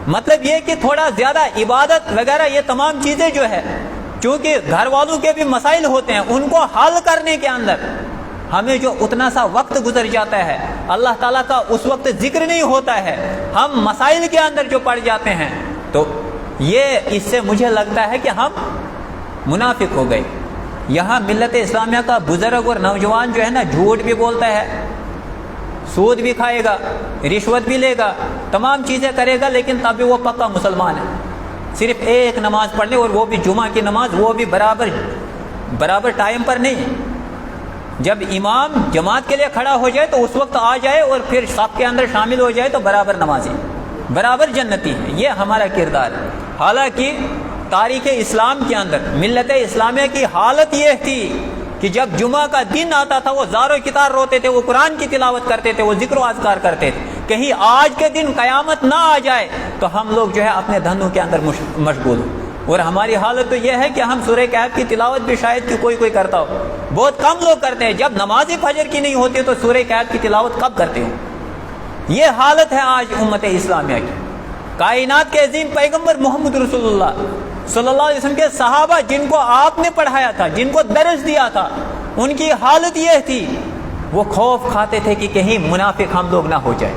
[SPEAKER 1] مطلب یہ کہ تھوڑا زیادہ عبادت وغیرہ یہ تمام چیزیں جو ہے، چونکہ گھر والوں کے بھی مسائل ہوتے ہیں، ان کو حل کرنے کے اندر ہمیں جو اتنا سا وقت گزر جاتا ہے، اللہ تعالیٰ کا اس وقت ذکر نہیں ہوتا ہے، ہم مسائل کے اندر جو پڑ جاتے ہیں، تو یہ اس سے مجھے لگتا ہے کہ ہم منافق ہو گئے۔ یہاں ملت اسلامیہ کا بزرگ اور نوجوان جو ہے نا، جھوٹ بھی بولتا ہے، سود بھی کھائے گا، رشوت بھی لے گا، تمام چیزیں کرے گا، لیکن تب بھی وہ پکا مسلمان ہے۔ صرف ایک نماز پڑھ لے، اور وہ بھی جمعہ کی نماز، وہ بھی برابر ٹائم پر نہیں۔ جب امام جماعت کے لیے کھڑا ہو جائے تو اس وقت آ جائے، اور پھر صف کے اندر شامل ہو جائے تو برابر نمازی، برابر جنتی ہے۔ یہ ہمارا کردار ہے۔ حالانکہ تاریخ اسلام کے اندر ملت اسلامیہ کی حالت یہ تھی کہ جب جمعہ کا دن آتا تھا وہ زار و کتار روتے تھے، وہ قرآن کی تلاوت کرتے تھے، وہ ذکر و اذکار کرتے تھے. کہیں آج کے دن قیامت نہ آ جائے تو ہم لوگ جو ہے اپنے دھندوں کے اندر مشغول ہوں. اور ہماری حالت تو یہ ہے کہ ہم سورہ کہف کی تلاوت بھی شاید کہ کوئی کرتا ہو، بہت کم لوگ کرتے ہیں. جب نماز فجر کی نہیں ہوتی تو سورہ کہف کی تلاوت کب کرتے ہو؟ یہ حالت ہے آج امت اسلامیہ کی. کائنات کے عظیم پیغمبر محمد رسول اللہ صلی اللہ علیہ وسلم کے صحابہ جن کو آپ نے پڑھایا تھا، جن کو درس دیا تھا، ان کی حالت یہ تھی، وہ خوف کھاتے تھے کہ کہیں منافق ہم لوگ نہ ہو جائے،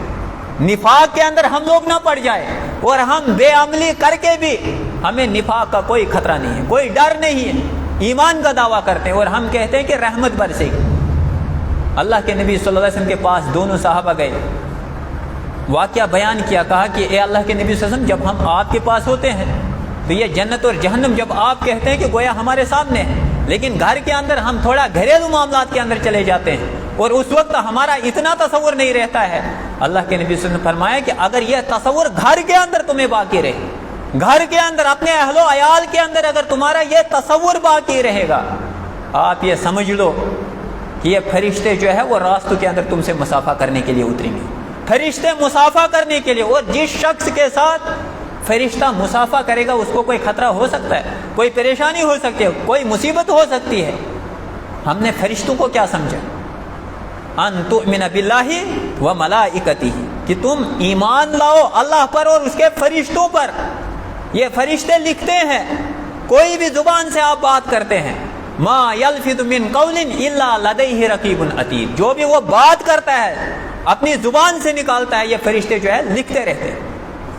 [SPEAKER 1] نفاق کے اندر ہم لوگ نہ پڑ جائے، اور ہم بے عملی کر کے بھی ہمیں نفاق کا کوئی خطرہ نہیں ہے، کوئی ڈر نہیں ہے. ایمان کا دعویٰ کرتے ہیں اور ہم کہتے ہیں کہ رحمت برسے گی. اللہ کے نبی صلی اللہ علیہ وسلم کے پاس دونوں صحابہ گئے، واقعہ بیان کیا، کہا کہ اے اللہ کے نبی صلی اللہ علیہ وسلم، جب ہم آپ کے پاس ہوتے ہیں تو یہ جنت اور جہنم جب آپ کہتے ہیں کہ گویا ہمارے سامنے ہے، لیکن گھر کے اندر ہم تھوڑا گھریلو معاملات کے اندر چلے جاتے ہیں اور اس وقت ہمارا اتنا تصور نہیں رہتا ہے. اللہ کے نبی صلی اللہ علیہ وسلم نے فرمایا کہ اگر یہ تصور گھر کے اندر تمہیں باقی رہے، گھر کے اندر اپنے اہل و عیال کے اندر اگر تمہارا یہ تصور باقی رہے گا، آپ یہ سمجھ لو کہ یہ فرشتے جو ہے وہ راستوں کے اندر تم سے مسافہ کرنے کے لیے اتریں گے. فرشتے مسافہ کرنے کے لیے، اور جس شخص کے ساتھ فرشتہ مسافہ کرے گا اس کو کوئی خطرہ ہو سکتا ہے، کوئی پریشانی ہو سکتی ہے، کوئی مصیبت ہو سکتی ہے. ہم نے فرشتوں کو کیا سمجھا؟ ان تؤمن باللہ و ملائکتہ، کہ تم ایمان لاؤ اللہ پر اور اس کے فرشتوں پر. یہ فرشتے لکھتے ہیں، کوئی بھی زبان سے آپ بات کرتے ہیں، ما یلفظ من قول الا لدیہ رقیب عتید، جو بھی وہ بات کرتا ہے اپنی زبان سے نکالتا ہے، یہ فرشتے جو ہے لکھتے رہتے ہیں.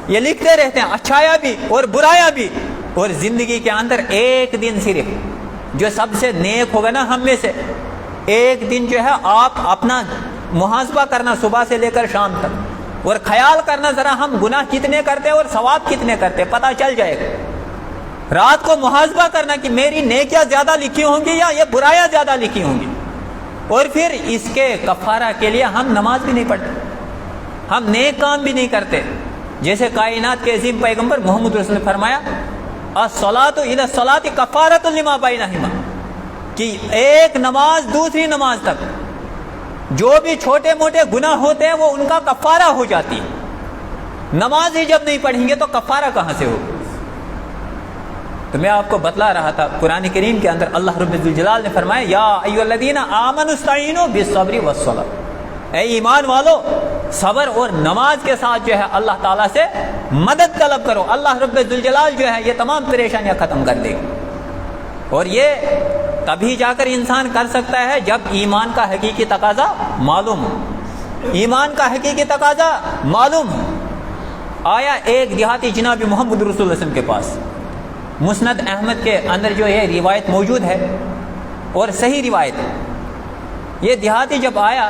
[SPEAKER 1] یہ لکھتے رہتے ہیں، اچھایا بھی اور برایا بھی. اور زندگی کے اندر ایک دن صرف جو سب سے نیک ہوگا نا ہم میں سے، ایک دن جو ہے آپ اپنا محاسبہ کرنا صبح سے لے کر شام تک، اور خیال کرنا ذرا ہم گناہ کتنے کرتے اور ثواب کتنے کرتے، پتہ چل جائے گا. رات کو محاسبہ کرنا کہ میری نیکیاں زیادہ لکھی ہوں گی یا یہ برایاں زیادہ لکھی ہوں گی. اور پھر اس کے کفارہ کے لیے ہم نماز بھی نہیں پڑھتے، ہم نیک کام بھی نہیں کرتے. جیسے کائنات کے عظیم پیغمبر محمد رسول نے فرمایا، الصلاۃ الی الصلاۃ کفارۃ لما بینہما، کہ ایک نماز دوسری نماز تک جو بھی چھوٹے موٹے گناہ ہوتے ہیں وہ ان کا کفارہ ہو جاتی ہے. نماز ہی جب نہیں پڑھیں گے تو کفارہ کہاں سے ہو؟ تو میں آپ کو بتلا رہا تھا، قرآن کریم کے اندر اللہ رب الجلال نے فرمایا، یا ایھا الذین آمنوا استعینوا بالصبر والصلاۃ، اے ایمان والو صبر اور نماز کے ساتھ جو ہے اللہ تعالیٰ سے مدد طلب کرو. اللہ رب الجلال جو ہے یہ تمام پریشانیاں ختم کر دے گا. اور یہ تبھی جا کر انسان کر سکتا ہے جب ایمان کا حقیقی تقاضا معلوم ہو. ایمان کا حقیقی تقاضا معلوم ہو. آیا ایک دیہاتی جناب محمد رسول اللہ صلی اللہ علیہ وسلم کے پاس، مسند احمد کے اندر جو یہ روایت موجود ہے اور صحیح روایت ہے. یہ دیہاتی جب آیا،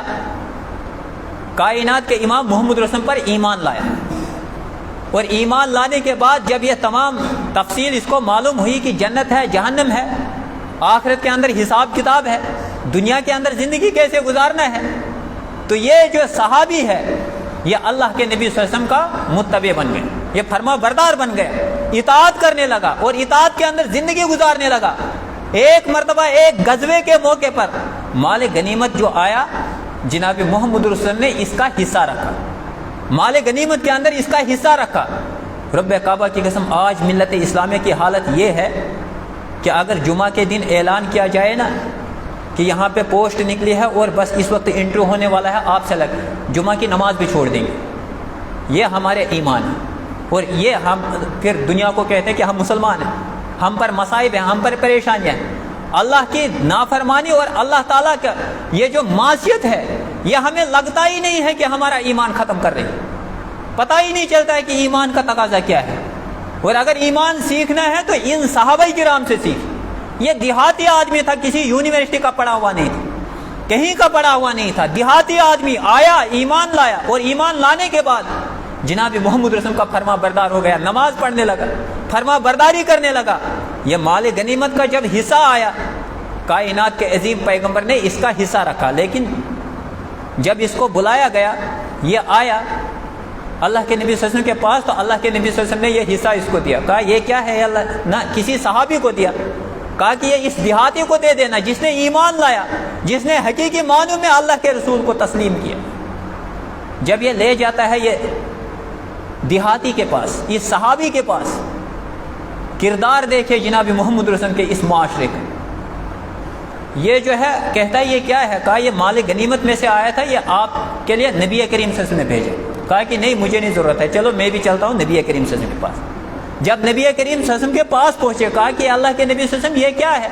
[SPEAKER 1] کائنات کے امام محمد رسول اللہ علیہ وسلم پر ایمان لایا، اور ایمان لانے کے بعد جب یہ تمام تفصیل اس کو معلوم ہوئی کہ جنت ہے، جہنم ہے، آخرت کے اندر حساب کتاب ہے، دنیا کے اندر زندگی کیسے گزارنا ہے، تو یہ جو صحابی ہے یہ اللہ کے نبی صلی اللہ علیہ وسلم کا متبع بن گئے، یہ فرما بردار بن گئے، اطاعت کرنے لگا اور اطاعت کے اندر زندگی گزارنے لگا. ایک مرتبہ ایک غزوے کے موقع پر مال غنیمت جو آیا، جناب محمد رسول نے اس کا حصہ رکھا، مال غنیمت کے اندر اس کا حصہ رکھا. رب کعبہ کی قسم آج ملت اسلامیہ کی حالت یہ ہے کہ اگر جمعہ کے دن اعلان کیا جائے نا کہ یہاں پہ پوسٹ نکلی ہے اور بس اس وقت انٹرویو ہونے والا ہے، آپ سے لگ جمعہ کی نماز بھی چھوڑ دیں گے. یہ ہمارے ایمان ہے، اور یہ ہم پھر دنیا کو کہتے ہیں کہ ہم مسلمان ہیں، ہم پر مصائب ہیں، ہم پر پریشانیاں ہیں. اللہ کی نافرمانی اور اللہ تعالیٰ کا یہ جو معصیت ہے یہ ہمیں لگتا ہی نہیں ہے کہ ہمارا ایمان ختم کر رہی ہے. پتہ ہی نہیں چلتا ہے کہ ایمان کا تقاضا کیا ہے. اور اگر ایمان سیکھنا ہے تو ان صحابہ کرام سے سیکھ. یہ دیہاتی آدمی تھا، کسی یونیورسٹی کا پڑھا ہوا نہیں تھا، کہیں کا پڑھا ہوا نہیں تھا. دیہاتی آدمی آیا، ایمان لایا، اور ایمان لانے کے بعد جناب محمد رسول کا فرما بردار ہو گیا، نماز پڑھنے لگا، فرما برداری کرنے لگا. یہ مال غنیمت کا جب حصہ آیا، کائنات کے عظیم پیغمبر نے اس کا حصہ رکھا، لیکن جب اس کو بلایا گیا، یہ آیا اللہ کے نبی صلی اللہ علیہ وسلم کے پاس، تو اللہ کے نبی صلی اللہ علیہ وسلم نے یہ حصہ اس کو دیا. کہا یہ کیا ہے اللہ؟ نہ کسی صحابی کو دیا. کہا کہ یہ اس دیہاتی کو دے دینا جس نے ایمان لایا، جس نے حقیقی معنوں میں اللہ کے رسول کو تسلیم کیا. جب یہ لے جاتا ہے یہ دیہاتی کے پاس، اس صحابی کے پاس، کردار دیکھے جناب محمد رسول کے اس معاشرے کا. یہ جو ہے کہتا ہے یہ کیا ہے؟ کہا یہ مال غنیمت میں سے آیا تھا، یہ آپ کے لیے نبی کریم صلی اللہ علیہ وسلم نے بھیجا. کہا کہ نہیں مجھے نہیں ضرورت ہے، چلو میں بھی چلتا ہوں نبی کریم صلی اللہ علیہ وسلم کے پاس. جب نبی کریم صلی اللہ علیہ وسلم کے پاس پہنچے، کہا کہ اللہ کے نبی صلی اللہ علیہ وسلم یہ کیا ہے؟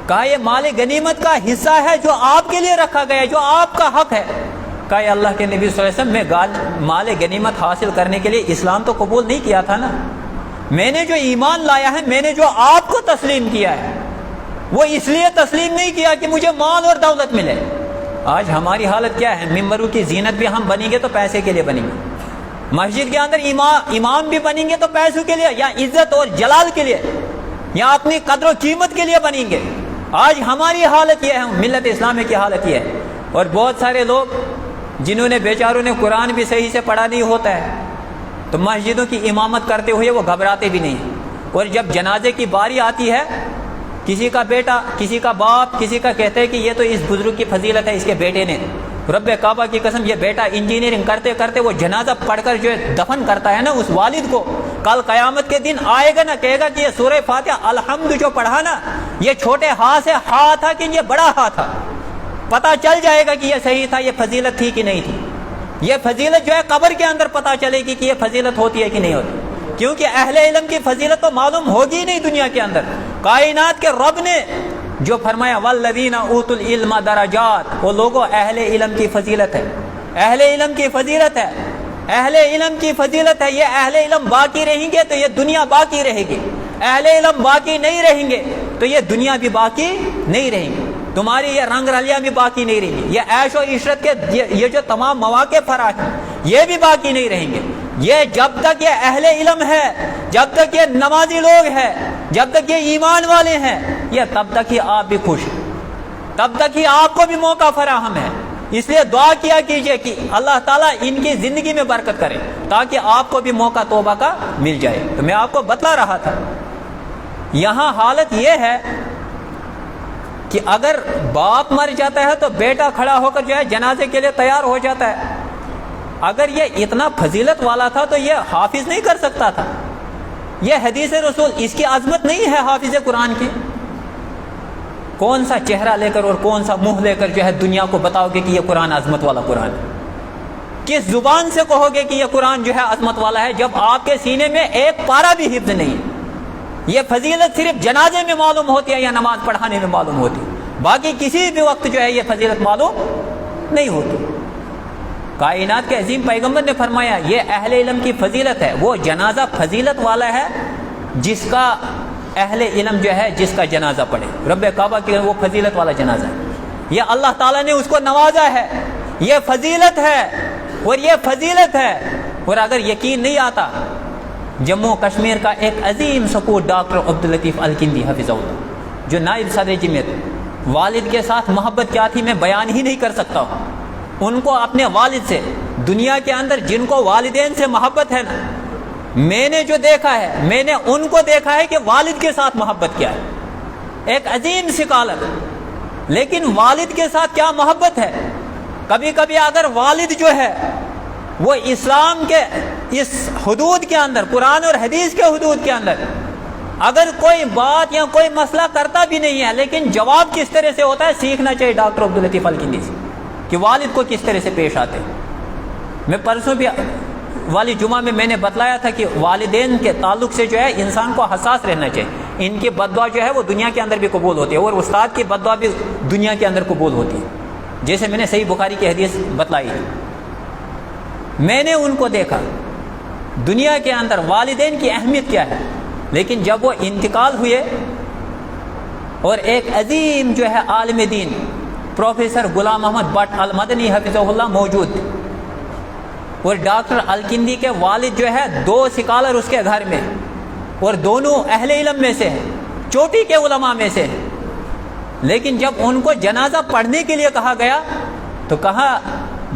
[SPEAKER 1] کہا یہ مال غنیمت کا حصہ ہے جو آپ کے لیے رکھا گیا ہے، جو آپ کا حق ہے. کہا یہ اللہ کے نبی صلی اللہ علیہ وسلم میں مال غنیمت حاصل کرنے کے لیے اسلام تو قبول نہیں کیا تھا نا. میں نے جو ایمان لایا ہے، میں نے جو آپ کو تسلیم کیا ہے، وہ اس لیے تسلیم نہیں کیا کہ مجھے مال اور دولت ملے. آج ہماری حالت کیا ہے؟ ممبروں کی زینت بھی ہم بنیں گے تو پیسے کے لیے بنیں گے، مسجد کے اندر امام بھی بنیں گے تو پیسوں کے لیے، یا عزت اور جلال کے لیے، یا اپنی قدر و قیمت کے لیے بنیں گے. آج ہماری حالت یہ ہے، ملت اسلامی کی حالت یہ ہے. اور بہت سارے لوگ جنہوں نے بیچاروں نے قرآن بھی صحیح سے پڑھا نہیں ہوتا ہے، تو مسجدوں کی امامت کرتے ہوئے وہ گھبراتے بھی نہیں. اور جب جنازے کی باری آتی ہے، کسی کا بیٹا، کسی کا باپ، کسی کا کہتے ہیں کہ یہ تو اس بزرگ کی فضیلت ہے، اس کے بیٹے نے. رب کعبہ کی قسم یہ بیٹا انجینئرنگ کرتے کرتے وہ جنازہ پڑھ کر جو ہے دفن کرتا ہے نا اس والد کو، کل قیامت کے دن آئے گا نا، کہے گا کہ یہ سورہ فاتحہ الحمد جو پڑھا نا، یہ چھوٹے ہاں سے ہاں تھا کہ یہ بڑا ہاں تھا. پتہ چل جائے گا کہ یہ صحیح تھا، یہ فضیلت تھی کہ نہیں تھی. یہ فضیلت جو ہے قبر کے اندر پتہ چلے گی کہ یہ فضیلت ہوتی ہے کہ نہیں ہوتی، کیونکہ اہل علم کی فضیلت تو معلوم ہوگی نہیں دنیا کے اندر. کائنات کے رب نے جو فرمایا والذین اوتوا العلم درجات، وہ لوگوں اہل علم کی فضیلت ہے، اہل علم کی فضیلت ہے، اہل علم کی فضیلت ہے. یہ اہل علم باقی رہیں گے تو یہ دنیا باقی رہے گی، اہل علم باقی نہیں رہیں گے تو یہ دنیا بھی باقی نہیں رہیں گی، تمہاری یہ رنگ رلیاں بھی باقی نہیں رہیں گی، یہ عیش و عشرت کے یہ جو تمام مواقع فراہم ہیں یہ بھی باقی نہیں رہیں گے. یہ جب تک یہ اہل علم ہے، جب تک یہ نمازی لوگ ہیں، جب تک یہ ایمان والے ہیں، یہ تب تک ہی آپ بھی خوش ہیں، تب تک ہی آپ کو بھی موقع فراہم ہے. اس لیے دعا کیا کیجئے کہ اللہ تعالیٰ ان کی زندگی میں برکت کرے تاکہ آپ کو بھی موقع توبہ کا مل جائے. تو میں آپ کو بتلا رہا تھا یہاں حالت یہ ہے کہ اگر باپ مر جاتا ہے تو بیٹا کھڑا ہو کر جو ہے جنازے کے لیے تیار ہو جاتا ہے. اگر یہ اتنا فضیلت والا تھا تو یہ حافظ نہیں کر سکتا تھا. یہ حدیث رسول، اس کی عظمت نہیں ہے حافظ قرآن کی. کون سا چہرہ لے کر اور کون سا منہ لے کر جو ہے دنیا کو بتاؤ گے کہ یہ قرآن عظمت والا قرآن ہے؟ کس زبان سے کہو گے کہ یہ قرآن جو ہے عظمت والا ہے جب آپ کے سینے میں ایک پارہ بھی حفظ نہیں ہے؟ یہ فضیلت صرف جنازے میں معلوم ہوتی ہے یا نماز پڑھانے میں معلوم ہوتی ہے، باقی کسی بھی وقت جو ہے یہ فضیلت معلوم نہیں ہوتی. کائنات کے عظیم پیغمبر نے فرمایا یہ اہل علم کی فضیلت ہے، وہ جنازہ فضیلت والا ہے جس کا اہل علم جو ہے جس کا جنازہ پڑھے. رب کعبہ کی وہ فضیلت والا جنازہ ہے، یہ اللہ تعالیٰ نے اس کو نوازا ہے، یہ فضیلت ہے اور یہ فضیلت ہے. اور اگر یقین نہیں آتا، جموں کشمیر کا ایک عظیم سپور ڈاکٹر عبداللطیف الکندی حفظہ اللہ، جو نائب صدر جمعیت، والد کے ساتھ محبت کیا تھی میں بیان ہی نہیں کر سکتا ہوں. ان کو اپنے والد سے، دنیا کے اندر جن کو والدین سے محبت ہے نا، میں نے جو دیکھا ہے، میں نے ان کو دیکھا ہے کہ والد کے ساتھ محبت کیا ہے. ایک عظیم سکالر، لیکن والد کے ساتھ کیا محبت ہے. کبھی کبھی اگر والد جو ہے وہ اسلام کے اس حدود کے اندر، قرآن اور حدیث کے حدود کے اندر اگر کوئی بات یا کوئی مسئلہ کرتا بھی نہیں ہے لیکن جواب کس طرح سے ہوتا ہے، سیکھنا چاہیے ڈاکٹر عبداللطیف الکندی سے کہ والد کو کس طرح سے پیش آتے. میں پرسوں بھی والی جمعہ میں نے بتلایا تھا کہ والدین کے تعلق سے جو ہے انسان کو حساس رہنا چاہیے. ان کی بد دعا جو ہے وہ دنیا کے اندر بھی قبول ہوتی ہے اور استاد کی بد دعا بھی دنیا کے اندر قبول ہوتی ہے، جیسے میں نے صحیح بخاری کی حدیث بتلائی ہے. میں نے ان کو دیکھا دنیا کے اندر والدین کی اہمیت کیا ہے، لیکن جب وہ انتقال ہوئے اور ایک عظیم جو ہے عالم دین پروفیسر غلام محمد بٹ المدنی حفظہ اللہ موجود تھے، اور ڈاکٹر الکندی کے والد جو ہے 2 سکالر اس کے گھر میں، اور دونوں اہل علم میں سے ہیں، چوٹی کے علماء میں سے ہیں. لیکن جب ان کو جنازہ پڑھنے کے لیے کہا گیا تو کہا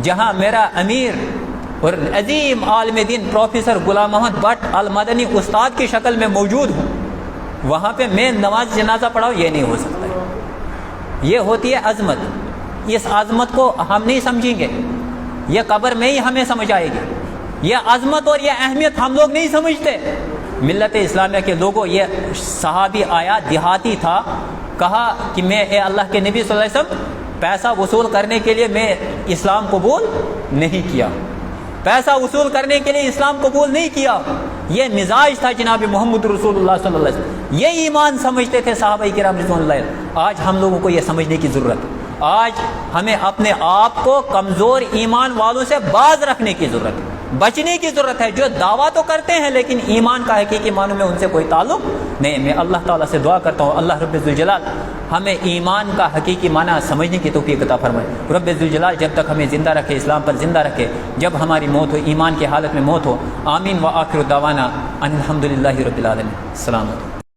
[SPEAKER 1] جہاں میرا امیر اور عظیم عالم دین پروفیسر غلام محمد بٹ المدنی استاد کی شکل میں موجود ہوں، وہاں پہ میں نماز جنازہ پڑھاؤں، یہ نہیں ہو سکتا ہے۔ یہ ہوتی ہے عظمت، اس عظمت کو ہم نہیں سمجھیں گے، یہ قبر میں ہی ہمیں سمجھ آئے گی۔ یہ عظمت اور یہ اہمیت ہم لوگ نہیں سمجھتے۔ ملت اسلامیہ کے لوگوں، یہ صحابی آیا، دیہاتی تھا، کہا کہ میں اے اللہ کے نبی صلی اللہ علیہ وسلم پیسہ وصول کرنے کے لیے میں اسلام قبول نہیں کیا، پیسہ وصول کرنے کے لیے اسلام قبول نہیں کیا۔ یہ مزاج تھا جناب محمد رسول اللہ صلی اللہ علیہ وسلم، یہ ایمان سمجھتے تھے صحابہ کرام رضوان اللہ علیہم۔ آج ہم لوگوں کو یہ سمجھنے کی ضرورت ہے، آج ہمیں اپنے آپ کو کمزور ایمان والوں سے باز رکھنے کی ضرورت ہے، بچنے کی ضرورت ہے، جو دعویٰ تو کرتے ہیں لیکن ایمان کا حقیقی معنوں میں ان سے کوئی تعلق نہیں۔ میں اللہ تعالیٰ سے دعا کرتا ہوں اللہ رب الجلال ہمیں ایمان کا حقیقی معنی سمجھنے کی توفیق عطا فرمائے۔ رب الجلال جب تک ہمیں زندہ رکھے، اسلام پر زندہ رکھے، جب ہماری موت ہو ایمان کی حالت میں موت ہو۔ آمین و آخر دعوانا ان الحمد للہ رب العالمین۔ السلام علیکم۔